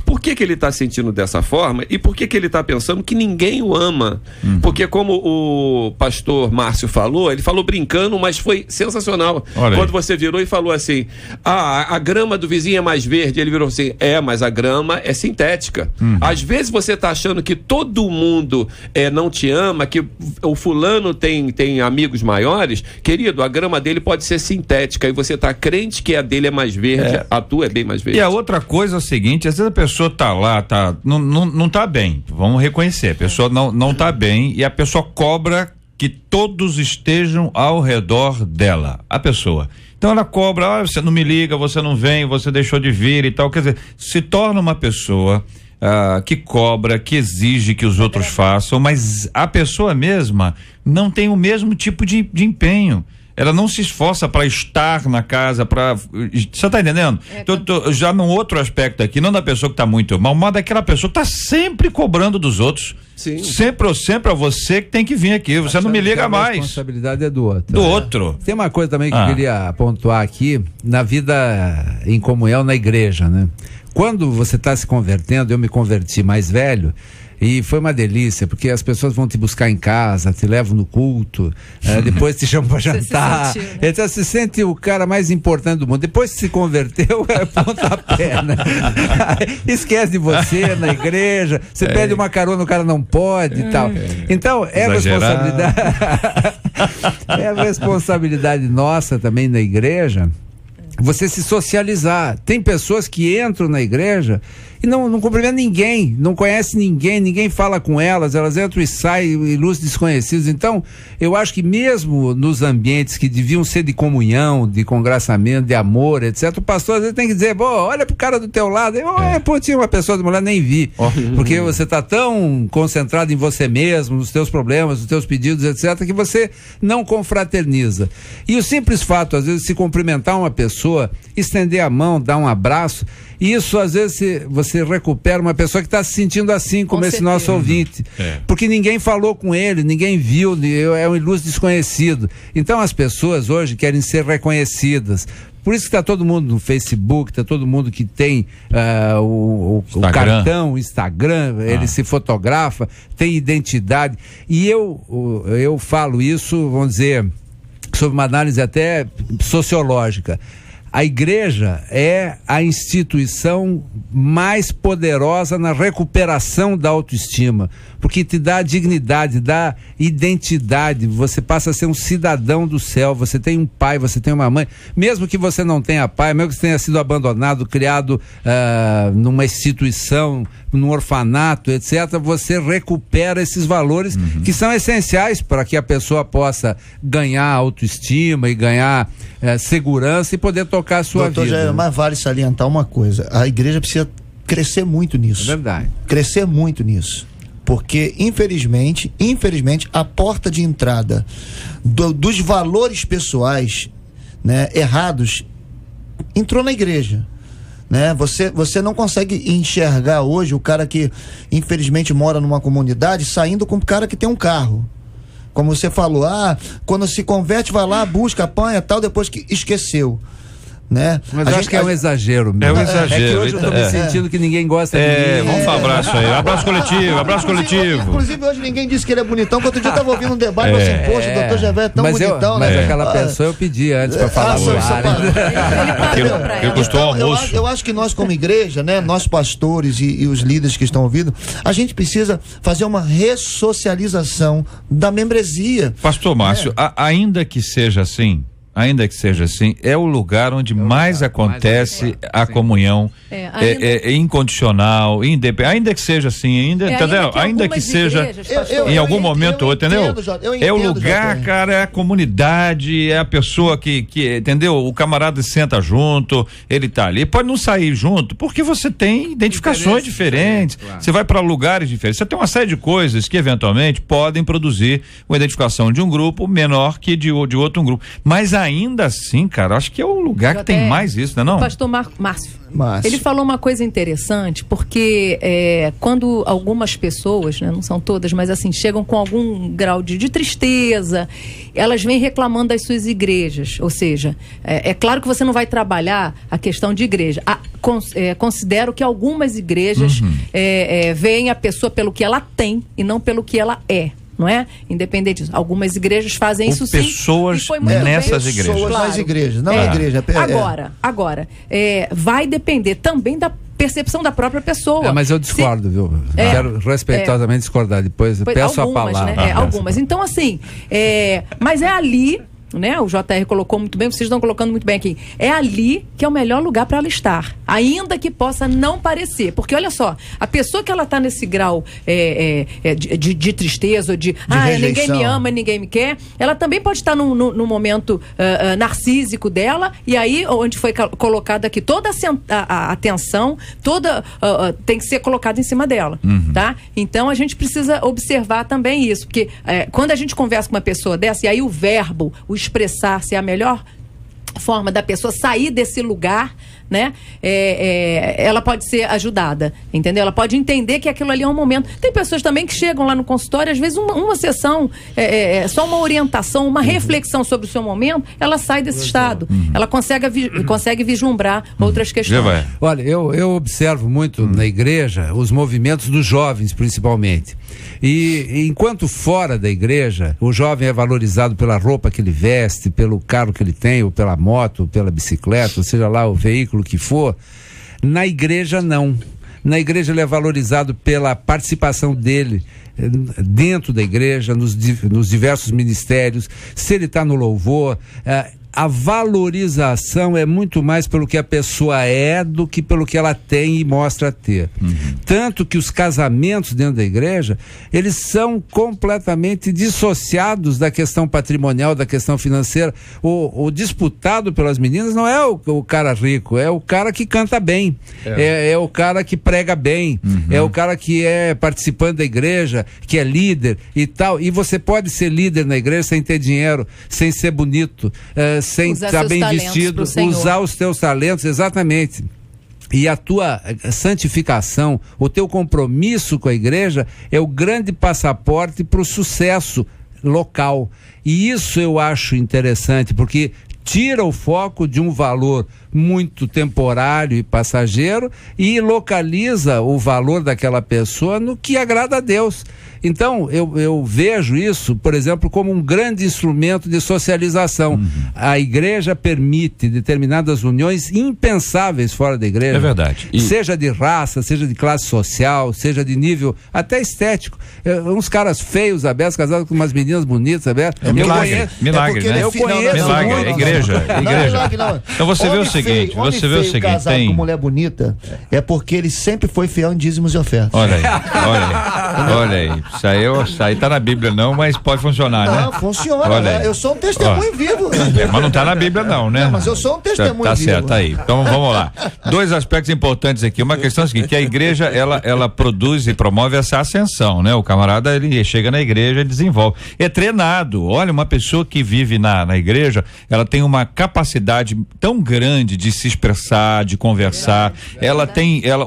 por que ele está sentindo dessa forma e por que ele está pensando que ninguém o ama. Porque como o pastor Márcio falou, ele falou brincando, mas foi sensacional. Quando você virou e falou assim: a grama do vizinho é mais verde, ele virou assim: mas a grama é sintética. Às vezes você está achando que todo mundo não te ama, que o fulano tem amigos maiores, querido, a grama dele pode ser sintética e você tá crente que a dele é mais verde, a tua é bem mais verde. E a outra coisa é o seguinte: às vezes a pessoa tá lá, não tá bem, vamos reconhecer, a pessoa não tá bem e a pessoa cobra que todos estejam ao redor dela, a pessoa. Então ela cobra: você não me liga, você não vem, você deixou de vir e tal, quer dizer, se torna uma pessoa que cobra, que exige que os outros façam, mas a pessoa mesma não tem o mesmo tipo de empenho. Ela não se esforça para estar na casa, você está entendendo? Já num outro aspecto aqui, não da pessoa que está muito mal, mas daquela pessoa que está sempre cobrando dos outros. Sim. Sempre é você que tem que vir aqui, você não me liga mais. A responsabilidade é do outro. Do outro. Tem uma coisa também que eu queria pontuar aqui, na vida em comunhão na igreja, né? Quando você está se convertendo, eu me converti mais velho, e foi uma delícia, porque as pessoas vão te buscar em casa, te levam no culto, depois te chamam para jantar. Se sentiu, né? Então você se sente o cara mais importante do mundo. Depois que se converteu, é pontapé, né? Esquece de você na igreja, você pede uma carona, o cara não pode e tal. Então, é responsabilidade nossa também na igreja, você se socializar. Tem pessoas que entram na igreja e não cumprimentam ninguém, não conhece ninguém fala com elas entram e saem em luz desconhecidos. Então, eu acho que mesmo nos ambientes que deviam ser de comunhão, de congraçamento, de amor, etc., o pastor às vezes tem que dizer, olha pro cara do teu lado, tinha uma pessoa de mulher, nem vi, porque você tá tão concentrado em você mesmo, nos teus problemas, nos teus pedidos, etc., que você não confraterniza. E o simples fato, às vezes, de se cumprimentar uma pessoa, estender a mão, dar um abraço, isso às vezes você recupera uma pessoa que está se sentindo assim, como esse nosso ouvinte, porque ninguém falou com ele, ninguém viu, é um luz desconhecido. Então as pessoas hoje querem ser reconhecidas. Por isso que está todo mundo no Facebook, está todo mundo que tem o cartão, o Instagram, ele se fotografa, tem identidade. E eu falo isso, vamos dizer, sob uma análise até sociológica. A igreja é a instituição mais poderosa na recuperação da autoestima, porque te dá dignidade, dá identidade, você passa a ser um cidadão do céu, você tem um pai, você tem uma mãe, mesmo que você não tenha pai, mesmo que você tenha sido abandonado, criado numa instituição, num orfanato, etc., você recupera esses valores que são essenciais para que a pessoa possa ganhar autoestima e ganhar segurança e poder tocar a sua vida. Jair, mas vale salientar uma coisa, a igreja precisa crescer muito nisso. É verdade. Crescer muito nisso. Porque, infelizmente, a porta de entrada dos valores pessoais, né, errados, entrou na igreja. Né? Você não consegue enxergar hoje o cara que, infelizmente, mora numa comunidade saindo com o cara que tem um carro. Como você falou, quando se converte, vai lá, busca, apanha, tal, depois que esqueceu. Né? Mas eu acho que é um exagero mesmo. É um exagero. É que hoje eu tô me sentindo que ninguém gosta de mim. Vamos para abraço aí. Abraço coletivo. Inclusive, hoje ninguém disse que ele é bonitão. Outro dia eu tava ouvindo um debate, assim, poxa, o doutor Javé é tão bonitão. Mas aquela pessoa eu pedi antes para falar no ar. Que custou almoço. Eu acho que nós, como igreja, né, nós pastores e os líderes que estão ouvindo, a gente precisa fazer uma ressocialização da membresia. Pastor Márcio, ainda que seja assim, é o lugar onde mais acontece a comunhão, é incondicional, independente, ainda que seja assim, entendeu? Ainda que seja em algum momento, entendeu? É o lugar, cara, é a comunidade, é a pessoa que, entendeu? O camarada senta junto, ele tá ali, pode não sair junto, porque você tem identificações diferentes, claro. Você vai para lugares diferentes, você tem uma série de coisas que eventualmente podem produzir uma identificação de um grupo menor que de outro grupo, mas ainda assim, cara, acho que é o lugar que tem mais isso, não é não? O pastor Márcio, ele falou uma coisa interessante, porque quando algumas pessoas, né, não são todas, mas assim, chegam com algum grau de tristeza, elas vêm reclamando das suas igrejas, ou seja, é claro que você não vai trabalhar a questão de igreja. Considero que algumas igrejas veem a pessoa pelo que ela tem e não pelo que ela é. Não é? Independente disso. Algumas igrejas fazem isso sim. Pessoas nessas igrejas. Pessoas nas igrejas, não a igreja. Agora, vai depender também da percepção da própria pessoa. Mas eu discordo, viu? Quero respeitosamente discordar. Depois peço a palavra. Né? Algumas. Então, assim, mas é ali, né? O JR colocou muito bem, vocês estão colocando muito bem aqui. É ali que é o melhor lugar para ela estar, ainda que possa não parecer, porque olha só, a pessoa que ela está nesse grau de tristeza, ou de ninguém me ama, ninguém me quer, ela também pode estar num momento narcísico dela, e aí onde foi colocada aqui toda a atenção, tem que ser colocada em cima dela, tá? Então a gente precisa observar também isso, porque quando a gente conversa com uma pessoa dessa, e aí o verbo, o expressar-se é a melhor forma da pessoa sair desse lugar, né? Ela pode ser ajudada, entendeu? Ela pode entender que aquilo ali é um momento. Tem pessoas também que chegam lá no consultório, às vezes uma sessão, só uma orientação, uma reflexão sobre o seu momento, ela sai desse estado. Ela consegue vislumbrar outras questões. Olha, eu observo muito na igreja os movimentos dos jovens, principalmente. E enquanto fora da igreja, o jovem é valorizado pela roupa que ele veste, pelo carro que ele tem, ou pela moto, ou pela bicicleta, ou seja lá o veículo que for, na igreja não. Na igreja ele é valorizado pela participação dele dentro da igreja, nos diversos ministérios, se ele está no louvor. A valorização é muito mais pelo que a pessoa é do que pelo que ela tem e mostra ter. Tanto que os casamentos dentro da igreja, eles são completamente dissociados da questão patrimonial, da questão financeira. O disputado pelas meninas não é o cara rico, é o cara que canta bem, é o cara que prega bem, é o cara que é participante da igreja, que é líder e tal. E você pode ser líder na igreja sem ter dinheiro, sem ser bonito, sem estar bem vestido, usar os teus talentos, exatamente. E a tua santificação, o teu compromisso com a igreja é o grande passaporte para o sucesso local. E isso eu acho interessante, porque tira o foco de um valor muito temporário e passageiro e localiza o valor daquela pessoa no que agrada a Deus. Então, eu vejo isso, por exemplo, como um grande instrumento de socialização. A igreja permite determinadas uniões impensáveis fora da igreja. É verdade. Seja de raça, seja de classe social, seja de nível até estético. Uns caras feios, abertos, casados com umas meninas bonitas, abertas. Milagre, né? Eu conheço. Milagre, é igreja. Não. Então você vê o seguinte, casado com mulher bonita é porque ele sempre foi fiel em dízimos e ofertas. Olha aí. Isso aí tá na Bíblia não, mas pode funcionar, né? Não, funciona. Eu sou um testemunho vivo. Mas não tá na Bíblia não, né? Não, mas eu sou um testemunho tá vivo. Tá certo, aí. Então vamos lá. 2 aspectos importantes aqui. Uma questão é a seguinte, que a igreja, ela produz e promove essa ascensão, né? O camarada, ele chega na igreja e desenvolve. É treinado. Olha, uma pessoa que vive na igreja, ela tem uma capacidade tão grande de se expressar, de conversar.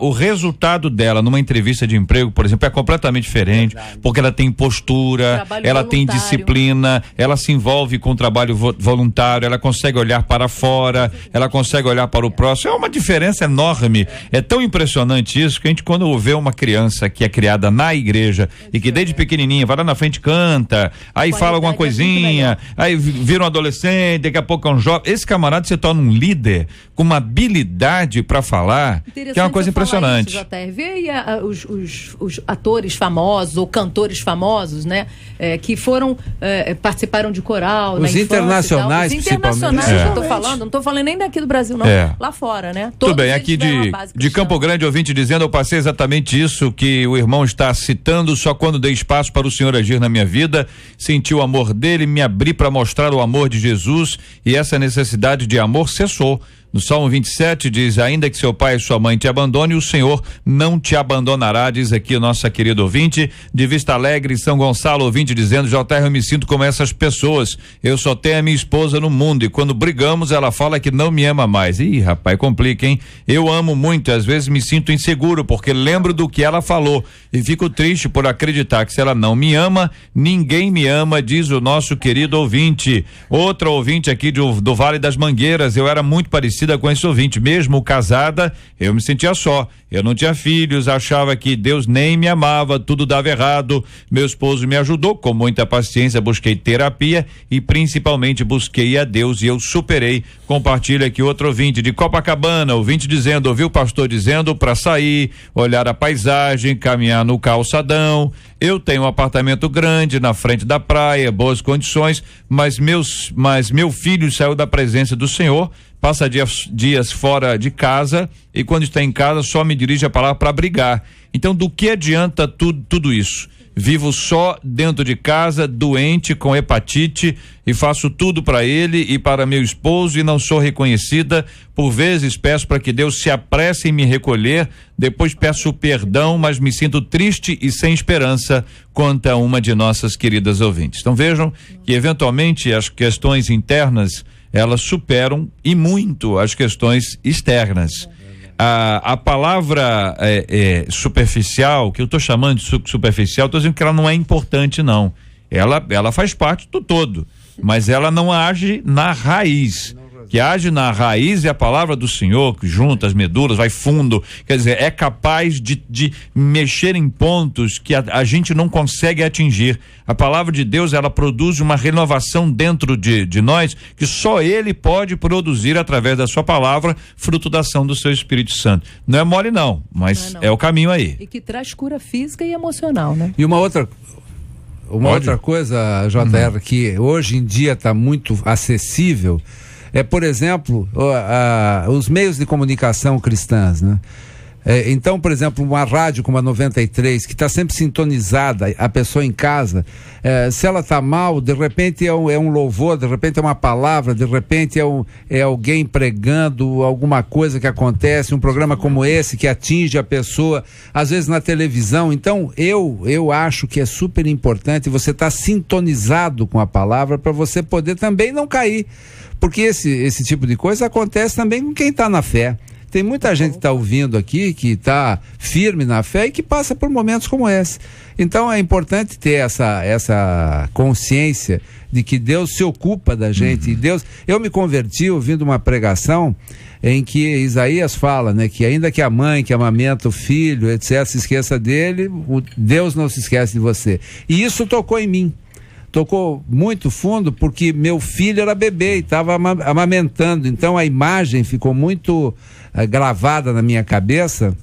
O resultado dela numa entrevista de emprego, por exemplo, é completamente diferente, porque ela tem postura, ela tem disciplina, ela se envolve com o trabalho voluntário, ela consegue olhar para fora, ela consegue olhar para o próximo. É uma diferença enorme. É tão impressionante isso que a gente, quando vê uma criança que é criada na igreja e que desde pequenininha vai lá na frente, canta, aí fala alguma coisinha, aí vira um adolescente, daqui a pouco é um jovem. Esse camarada se torna um líder com uma habilidade para falar, que é uma coisa impressionante. Isso, vê aí os atores famosos ou cantores famosos, né? Que foram, participaram de coral. Os internacionais, os internacionais que eu tô falando, não tô falando nem daqui do Brasil, não. Lá fora, né? Tudo bem, aqui de Campo Grande, ouvinte dizendo, eu passei exatamente isso que o irmão está citando, só quando dei espaço para o Senhor agir na minha vida, senti o amor dele, me abri para mostrar o amor de Jesus e essa necessidade de amor cessou. No Salmo 27 diz, ainda que seu pai e sua mãe te abandone, o Senhor não te abandonará, diz aqui nossa querida ouvinte, de Vista Alegre, São Gonçalo, ouvinte dizendo, JR, eu me sinto como essas pessoas, eu só tenho a minha esposa no mundo e quando brigamos ela fala que não me ama mais. Ih, rapaz, complica, hein? Eu amo muito, às vezes me sinto inseguro porque lembro do que ela falou e fico triste por acreditar que se ela não me ama, ninguém me ama, diz o nosso querido ouvinte. Outra ouvinte aqui do Vale das Mangueiras, eu era muito parecido com esse ouvinte, mesmo casada, eu me sentia só, eu não tinha filhos, achava que Deus nem me amava, tudo dava errado, meu esposo me ajudou, com muita paciência, busquei terapia e principalmente busquei a Deus e eu superei. Compartilha aqui outro ouvinte de Copacabana, ouvinte dizendo, ouviu o pastor dizendo para sair, olhar a paisagem, caminhar no calçadão, eu tenho um apartamento grande na frente da praia, boas condições, mas meu filho saiu da presença do Senhor, passa dias fora de casa e quando está em casa só me dirige a palavra para brigar. Então, do que adianta tudo isso? Vivo só dentro de casa, doente com hepatite e faço tudo para ele e para meu esposo e não sou reconhecida. Por vezes peço para que Deus se apresse em me recolher, depois peço perdão, mas me sinto triste e sem esperança, conta uma de nossas queridas ouvintes. Então vejam que eventualmente as questões internas elas superam e muito as questões externas. A palavra superficial, que eu estou chamando de superficial, estou dizendo que ela não é importante, não. Ela faz parte do todo, mas ela não age na raiz. Que age na raiz é a palavra do Senhor, que junta as medulas, vai fundo, quer dizer, é capaz de mexer em pontos que a gente não consegue atingir. A palavra de Deus, ela produz uma renovação dentro de nós, que só Ele pode produzir através da sua palavra, fruto da ação do seu Espírito Santo. Não é mole não, mas é o caminho aí. E que traz cura física e emocional, né? E uma outra coisa, JR, que hoje em dia está muito acessível, por exemplo, os meios de comunicação cristãs, né? Então, por exemplo, uma rádio como a 93, que está sempre sintonizada, a pessoa em casa, se ela está mal, de repente é um louvor, de repente é uma palavra, de repente é alguém pregando alguma coisa que acontece, um programa como esse que atinge a pessoa, às vezes na televisão. Então, eu acho que é super importante você estar sintonizado com a palavra para você poder também não cair. Porque esse tipo de coisa acontece também com quem está na fé. Tem muita gente que está ouvindo aqui, que está firme na fé e que passa por momentos como esse. Então é importante ter essa consciência de que Deus se ocupa da gente. E Deus, eu me converti ouvindo uma pregação em que Isaías fala, né, que ainda que a mãe que amamenta o filho, etc., se esqueça dele, Deus não se esquece de você. E isso tocou em mim. Tocou muito fundo porque meu filho era bebê e estava amamentando, então a imagem ficou muito gravada na minha cabeça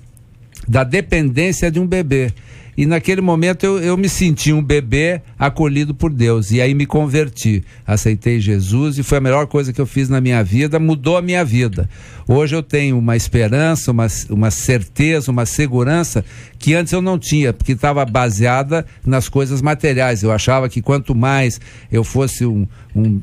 da dependência de um bebê. E naquele momento eu me senti um bebê acolhido por Deus, e aí me converti, aceitei Jesus e foi a melhor coisa que eu fiz na minha vida, mudou a minha vida. Hoje eu tenho uma esperança, uma certeza, uma segurança que antes eu não tinha, porque estava baseada nas coisas materiais. Eu achava que quanto mais eu fosse um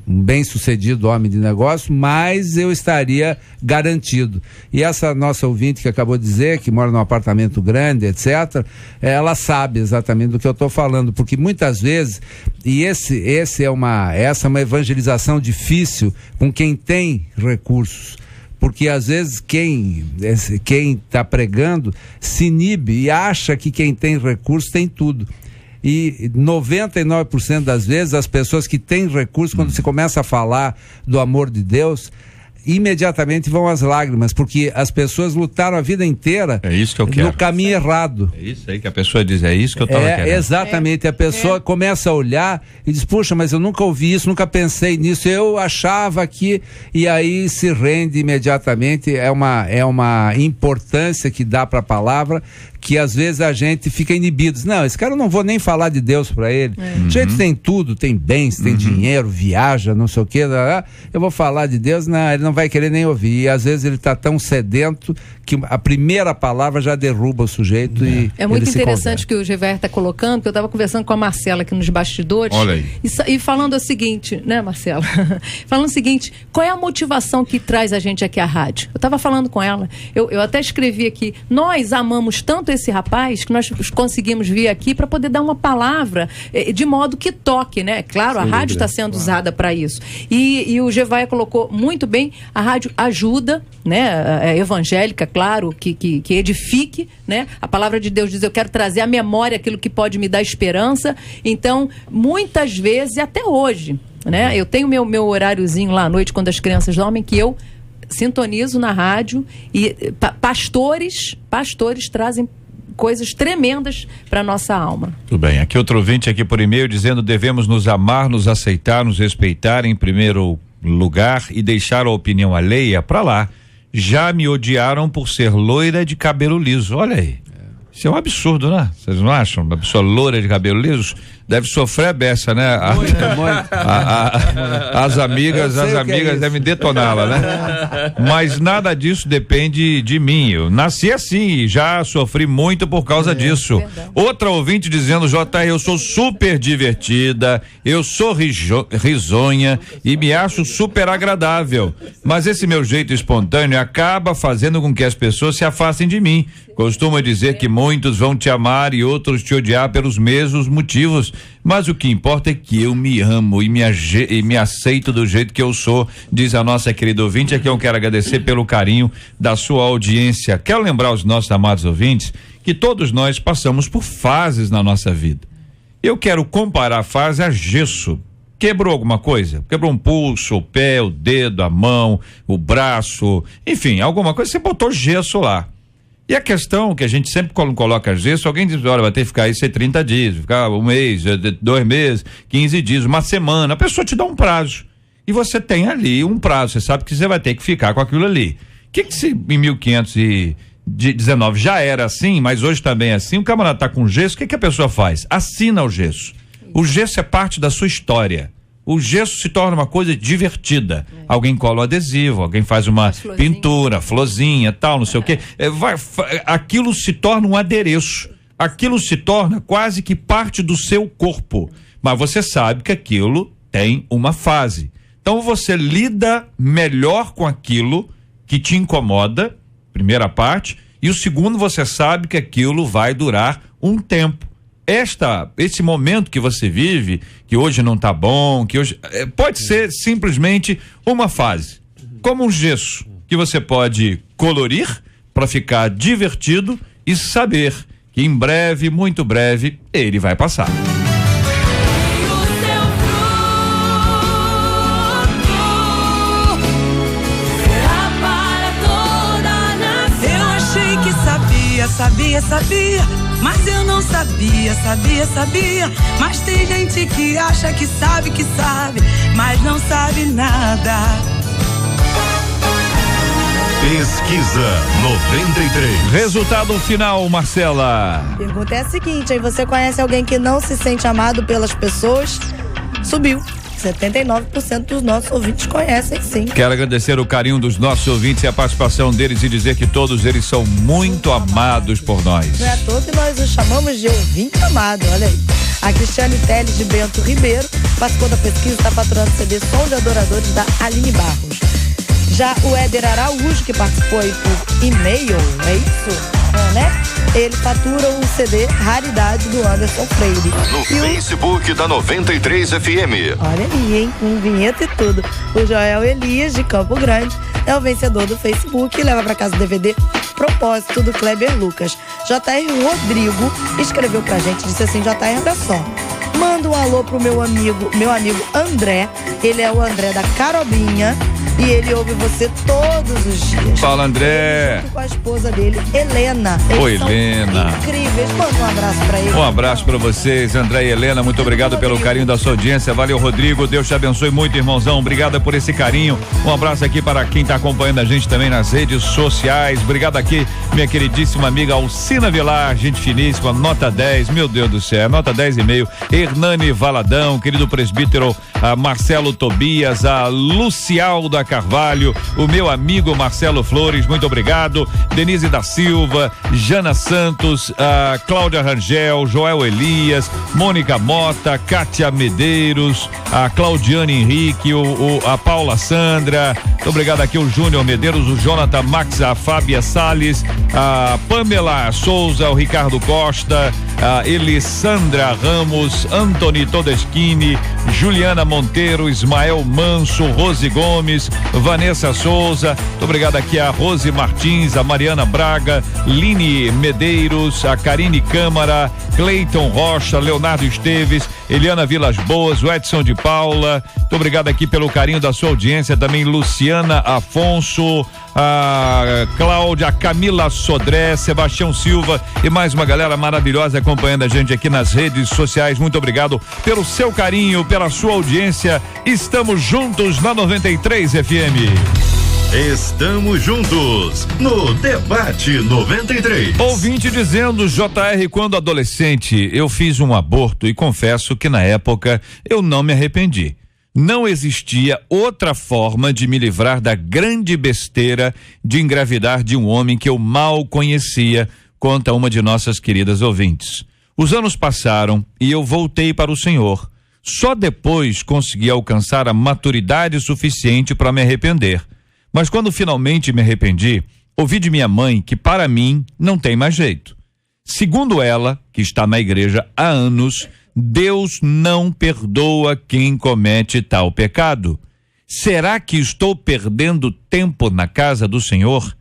bem-sucedido homem de negócio, mais eu estaria garantido. E essa nossa ouvinte que acabou de dizer, que mora num apartamento grande, etc., ela sabe exatamente do que eu estou falando, porque muitas vezes, e essa é uma evangelização difícil com quem tem recursos, porque às vezes quem está pregando se inibe e acha que quem tem recursos tem tudo. E 99% das vezes as pessoas que têm recursos, quando se começa a falar do amor de Deus, imediatamente vão as lágrimas, porque as pessoas lutaram a vida inteira no caminho errado. É isso aí que a pessoa diz, é isso que eu estava querendo. Exatamente, a pessoa começa a olhar e diz, puxa, mas eu nunca ouvi isso, nunca pensei nisso, eu achava que, e aí se rende imediatamente. É uma importância que dá para a palavra, que às vezes a gente fica inibido. Não, esse cara eu não vou nem falar de Deus para ele. A gente tem tudo, tem bens, tem dinheiro, viaja, não sei o que, eu vou falar de Deus, não, ele não vai querer nem ouvir. E às vezes ele está tão sedento que a primeira palavra já derruba o sujeito. É muito interessante o que o Gever está colocando, porque eu estava conversando com a Marcela aqui nos bastidores. Olha aí. E falando o seguinte, né, Marcela? Falando o seguinte, qual é a motivação que traz a gente aqui à rádio? Eu estava falando com ela, eu até escrevi aqui, nós amamos tanto esse rapaz que nós conseguimos vir aqui para poder dar uma palavra de modo que toque, né? Claro, a rádio está sendo usada para isso. E o Gevaia colocou muito bem, a rádio ajuda, né? Evangélica, claro, que edifique, né? A palavra de Deus diz, eu quero trazer à memória aquilo que pode me dar esperança. Então, muitas vezes, e até hoje, né? Eu tenho meu horáriozinho lá à noite, quando as crianças dormem, que eu sintonizo na rádio, e pastores trazem coisas tremendas para nossa alma. Tudo bem, aqui outro ouvinte aqui por e-mail dizendo, devemos nos amar, nos aceitar, nos respeitar em primeiro lugar e deixar a opinião alheia para lá. Já me odiaram por ser loira de cabelo liso, olha aí. Isso é um absurdo, né? Vocês não acham? Uma pessoa loira de cabelo liso deve sofrer a beça, né? As amigas devem detoná-la, né? Mas nada disso depende de mim. Eu nasci assim e já sofri muito por causa disso. Verdade. Outra ouvinte dizendo, JR, eu sou super divertida, eu sou risonha e me acho super agradável. Mas esse meu jeito espontâneo acaba fazendo com que as pessoas se afastem de mim. Costuma dizer que muitos vão te amar e outros te odiar pelos mesmos motivos. mas o que importa é que eu me amo e me aceito do jeito que eu sou, diz a nossa querida ouvinte. Aqui eu quero agradecer pelo carinho da sua audiência. Quero lembrar aos nossos amados ouvintes que todos nós passamos por fases na nossa vida. Eu quero comparar a fase a gesso. Quebrou alguma coisa? Quebrou um pulso, o pé, o dedo, a mão, o braço, enfim, alguma coisa, você botou gesso lá. E a questão que a gente sempre coloca gesso, alguém diz, olha, vai ter que ficar isso 30 dias, ficar um mês, 2 meses, 15 dias, uma semana, a pessoa te dá um prazo. E você tem ali um prazo, você sabe que você vai ter que ficar com aquilo ali. O que se em 1519 já era assim, mas hoje também é assim, o camarada tá com gesso, o que a pessoa faz? Assina o gesso. O gesso é parte da sua história. O gesso se torna uma coisa divertida. Alguém cola um adesivo, alguém faz uma pintura, florzinha, tal, não sei o quê. Aquilo se torna um adereço. Aquilo se torna quase que parte do seu corpo. Mas você sabe que aquilo tem uma fase. Então você lida melhor com aquilo que te incomoda, primeira parte, e o segundo, você sabe que aquilo vai durar um tempo. Esse momento que você vive, que hoje não tá bom, que hoje pode ser simplesmente uma fase, como um gesso que você pode colorir para ficar divertido e saber que em breve, muito breve, ele vai passar. Sabia, mas eu não sabia, mas tem gente que acha que sabe, mas não sabe nada. Pesquisa 93. Resultado final, Marcela. A pergunta é a seguinte, aí você conhece alguém que não se sente amado pelas pessoas? Subiu. 79% dos nossos ouvintes conhecem, sim. Quero agradecer o carinho dos nossos ouvintes e a participação deles e dizer que todos eles são muito amados por nós. Não é à toa que nós os chamamos de ouvinte amado, olha aí. A Cristiane Teles de Bento Ribeiro participou da pesquisa e está faturando CD Som de Adoradores da Aline Barros. Já o Éder Araújo, que participou aí por e-mail, é isso? Né? Ele fatura um CD Raridade do Anderson Freire. No Facebook da 93 FM. Olha aí, hein? Com vinheta e tudo. O Joel Elias, de Campo Grande, é o vencedor do Facebook e leva para casa o DVD Propósito, do Kleber Lucas. JR Rodrigo escreveu pra gente, disse assim, JR, olha só, manda um alô pro meu amigo André, ele é o André da Carobinha, e ele ouve você todos os dias. Fala, André. Junto com a esposa dele, Helena. Oi, Helena. Incríveis. Manda um abraço pra ele. Um abraço pra vocês, André e Helena. Muito obrigado pelo carinho da sua audiência. Valeu, Rodrigo. Deus te abençoe muito, irmãozão. Obrigado por esse carinho. Um abraço aqui para quem tá acompanhando a gente também nas redes sociais. Obrigado aqui, minha queridíssima amiga Alcina Vilar, gente finíssima, nota 10. Meu Deus do céu, nota 10,5. Hernani Valadão, querido presbítero Marcelo Tobias, a Lucialda Carvalho, o meu amigo Marcelo Flores, muito obrigado. Denise da Silva, Jana Santos, a Cláudia Rangel, Joel Elias, Mônica Mota, Kátia Medeiros, a Claudiane Henrique, a Paula Sandra, muito obrigado aqui o Júnior Medeiros, o Jonathan Max, a Fábia Salles, a Pamela Souza, o Ricardo Costa, a Elisandra Ramos, Antony Todeschini, Juliana Monteiro, Ismael Manso, Rose Gomes, Vanessa Souza, muito obrigado aqui a Rose Martins, a Mariana Braga, Line Medeiros, a Karine Câmara, Cleiton Rocha, Leonardo Esteves, Eliana Vilas Boas, o Edson de Paula, muito obrigado aqui pelo carinho da sua audiência, também Luciana Afonso, a Cláudia, a Camila Sodré, Sebastião Silva e mais uma galera maravilhosa acompanhando a gente aqui nas redes sociais. Muito obrigado pelo seu carinho, pela sua audiência. Estamos juntos na 93 FM. Estamos juntos no Debate 93. Ouvinte dizendo, JR, quando adolescente eu fiz um aborto e confesso que na época eu não me arrependi. Não existia outra forma de me livrar da grande besteira de engravidar de um homem que eu mal conhecia, conta uma de nossas queridas ouvintes. Os anos passaram e eu voltei para o Senhor. Só depois consegui alcançar a maturidade suficiente para me arrepender. Mas quando finalmente me arrependi, ouvi de minha mãe que para mim não tem mais jeito. Segundo ela, que está na igreja há anos, Deus não perdoa quem comete tal pecado. Será que estou perdendo tempo na casa do Senhor?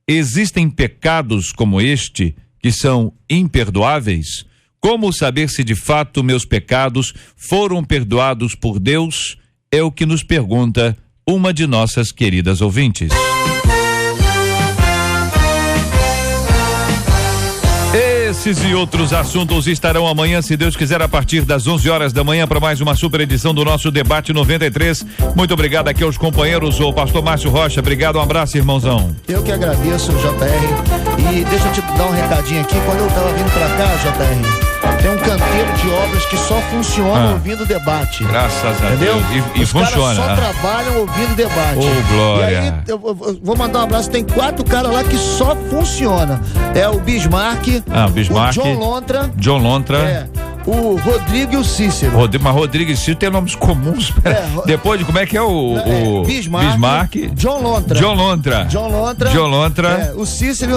Existem pecados como este que são imperdoáveis? Como saber se de fato meus pecados foram perdoados por Deus? É o que nos pergunta uma de nossas queridas ouvintes. Esses e outros assuntos estarão amanhã, se Deus quiser, a partir das 11 horas da manhã, para mais uma super edição do nosso Debate 93. Muito obrigado aqui aos companheiros, o pastor Márcio Rocha. Obrigado, um abraço, irmãozão. Eu que agradeço, JR. E deixa eu te dar um recadinho aqui. Quando eu tava vindo pra cá, JR, tem um canteiro de obras que só funciona ouvindo o debate. Graças a Deus. E os funciona. Os caras só trabalham ouvindo o debate. Oh, glória. E aí, eu vou mandar um abraço. Tem 4 caras lá que só funciona. É o Bismarck. Bismarck. O John Lontra. O Rodrigo e o Cícero. Mas Rodrigo e Cícero tem nomes comuns. Depois de como é que é o Bismarck. John Lontra. O Cícero e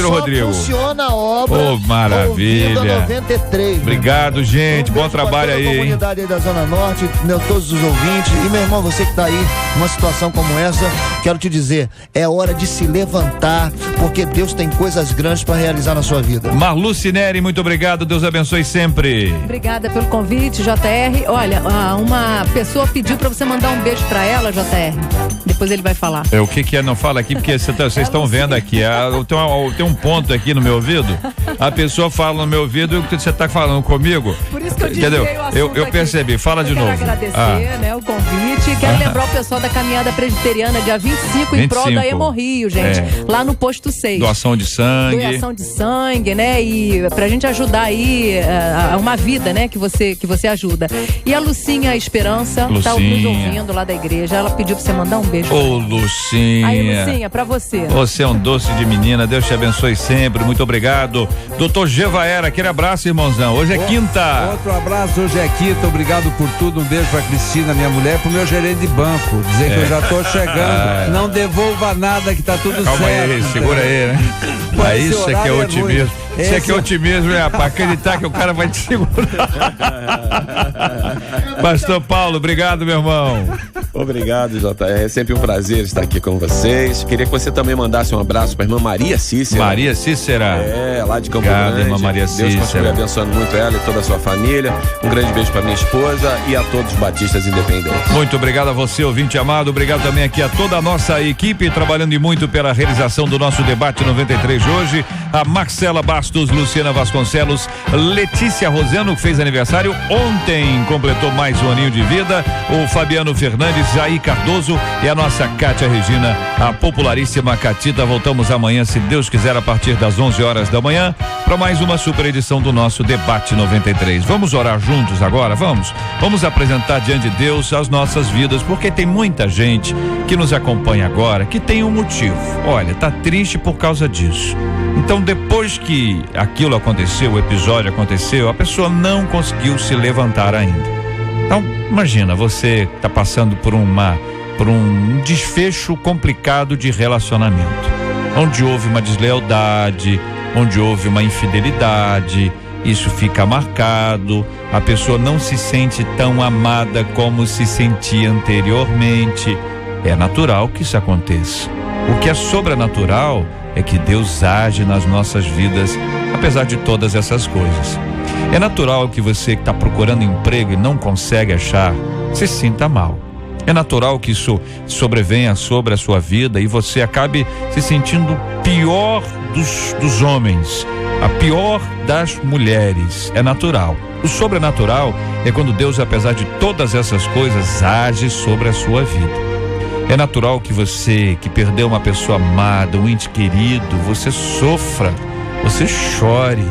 o Rodrigo. Só funciona a obra. Oh, maravilha. 93. Obrigado, gente. Bom trabalho aí. Comunidade aí da Zona Norte, todos os ouvintes. E meu irmão, você que tá aí numa situação como essa, quero te dizer, é hora de se levantar, porque Deus tem coisas grandes para realizar na sua vida. Marlu Cineri, muito obrigado. Deus abençoe sempre. Obrigada pelo convite, JR. Olha, uma pessoa pediu pra você mandar um beijo pra ela, JR. Depois ele vai falar. O que é? Não fala aqui, porque vocês estão vendo aqui. Tem um ponto aqui no meu ouvido. A pessoa fala no meu ouvido e você tá falando comigo. Por isso que eu entendeu? Eu percebi. Fala de novo. Quero agradecer, o convite. Quero lembrar o pessoal da caminhada presbiteriana dia 25 em prol da Hemorrio, gente. Lá no posto 6. Doação de sangue. Doação de sangue, né? E pra gente ajudar aí uma vida, né? Que você ajuda. E a Lucinha Esperança tá nos ouvindo lá da igreja. Ela pediu pra você mandar um beijo. Ô, Lucinha. Aí, Lucinha, pra você. Você é um doce de menina. Deus te abençoe sempre. Muito obrigado. Doutor Gevaera, aquele abraço, irmãozão. Hoje é quinta. Outro abraço, hoje é quinta. Obrigado por tudo. Um beijo pra Cristina, minha mulher, pro meu gerente de banco. Dizer que eu já tô chegando. Não devolva nada, que tá tudo certo. Calma aí, segura aí, né? Mas isso aqui é otimismo. Isso aqui é otimismo, pra acreditar que o cara vai te segurar. Pastor Paulo, obrigado, meu irmão. Obrigado, JR. É sempre um prazer estar aqui com vocês. Queria que você também mandasse um abraço para a irmã Maria Cícera. Maria Cícera. Lá de Campo Grande. Irmã Maria Cícera. Deus continue abençoando muito ela e toda a sua família. Um grande beijo para minha esposa e a todos os batistas independentes. Muito obrigado a você, ouvinte amado. Obrigado também aqui a toda a nossa equipe, trabalhando e muito pela realização do nosso debate 93 de hoje. A Marcela Bastos, Luciana Vasconcelos, Letícia Rosano, que fez aniversário ontem, completou mais um aninho de vida. O Fabiano Fernandes, Jair Cardoso e a nossa Cátia Regina, a popularíssima Catita. Voltamos amanhã, se Deus quiser, a partir das 11 horas da manhã, para mais uma super edição do nosso Debate 93. Vamos orar juntos agora? Vamos apresentar diante de Deus as nossas vidas, porque tem muita gente que nos acompanha agora que tem um motivo. Olha, tá triste por causa disso. Então, depois que aquilo aconteceu, o episódio aconteceu, a pessoa não conseguiu se levantar ainda. Então, imagina, você está passando por um desfecho complicado de relacionamento, onde houve uma deslealdade, onde houve uma infidelidade, isso fica marcado, a pessoa não se sente tão amada como se sentia anteriormente. É natural que isso aconteça. O que é sobrenatural é que Deus age nas nossas vidas, apesar de todas essas coisas. É natural que você que está procurando emprego e não consegue achar, se sinta mal. É natural que isso sobrevenha sobre a sua vida e você acabe se sentindo pior dos homens, a pior das mulheres. É natural. O sobrenatural é quando Deus, apesar de todas essas coisas, age sobre a sua vida. É natural que você, que perdeu uma pessoa amada, um ente querido, você sofra, você chore,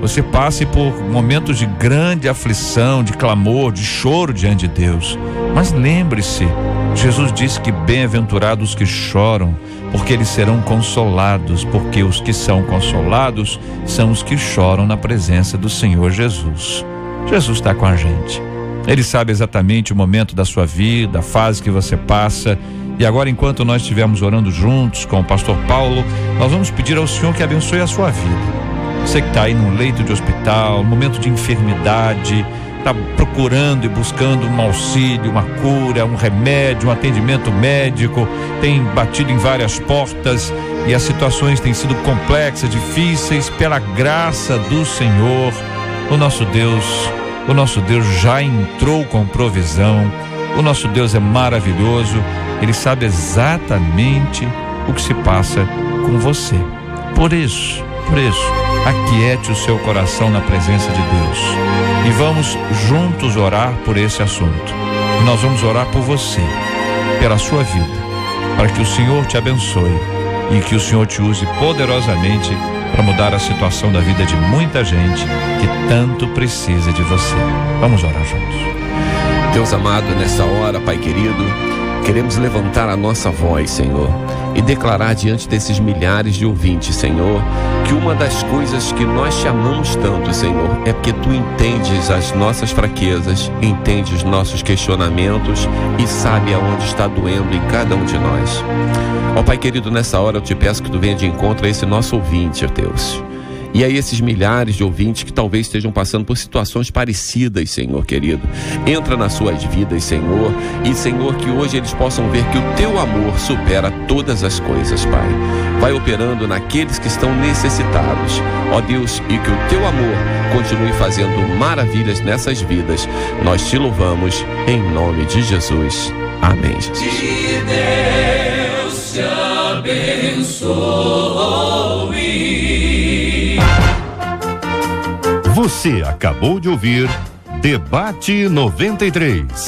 você passe por momentos de grande aflição, de clamor, de choro diante de Deus. Mas lembre-se, Jesus disse que bem-aventurados que choram, porque eles serão consolados, porque os que são consolados são os que choram na presença do Senhor Jesus. Jesus está com a gente. Ele sabe exatamente o momento da sua vida, a fase que você passa. E agora, enquanto nós estivermos orando juntos com o pastor Paulo, nós vamos pedir ao Senhor que abençoe a sua vida. Você que está aí num leito de hospital, momento de enfermidade, está procurando e buscando um auxílio, uma cura, um remédio, um atendimento médico, tem batido em várias portas e as situações têm sido complexas, difíceis. Pela graça do Senhor, o nosso Deus já entrou com provisão. O nosso Deus é maravilhoso, Ele sabe exatamente o que se passa com você. Por isso, aquiete o seu coração na presença de Deus e vamos juntos orar por esse assunto. Nós vamos orar por você, pela sua vida, para que o Senhor te abençoe e que o Senhor te use poderosamente para mudar a situação da vida de muita gente que tanto precisa de você. Vamos orar juntos. Deus amado, nessa hora, Pai querido, queremos levantar a nossa voz, Senhor, e declarar diante desses milhares de ouvintes, Senhor, que uma das coisas que nós te amamos tanto, Senhor, é porque Tu entendes as nossas fraquezas, entende os nossos questionamentos e sabe aonde está doendo em cada um de nós. Ó Pai querido, nessa hora eu te peço que Tu venha de encontro a esse nosso ouvinte, ó Deus. E a esses milhares de ouvintes que talvez estejam passando por situações parecidas, Senhor querido. Entra nas suas vidas, Senhor, e Senhor, que hoje eles possam ver que o Teu amor supera todas as coisas, Pai. Vai operando naqueles que estão necessitados, ó Deus, e que o Teu amor continue fazendo maravilhas nessas vidas. Nós Te louvamos em nome de Jesus. Amém, Jesus. Que Deus te abençoe. Você acabou de ouvir Debate 93.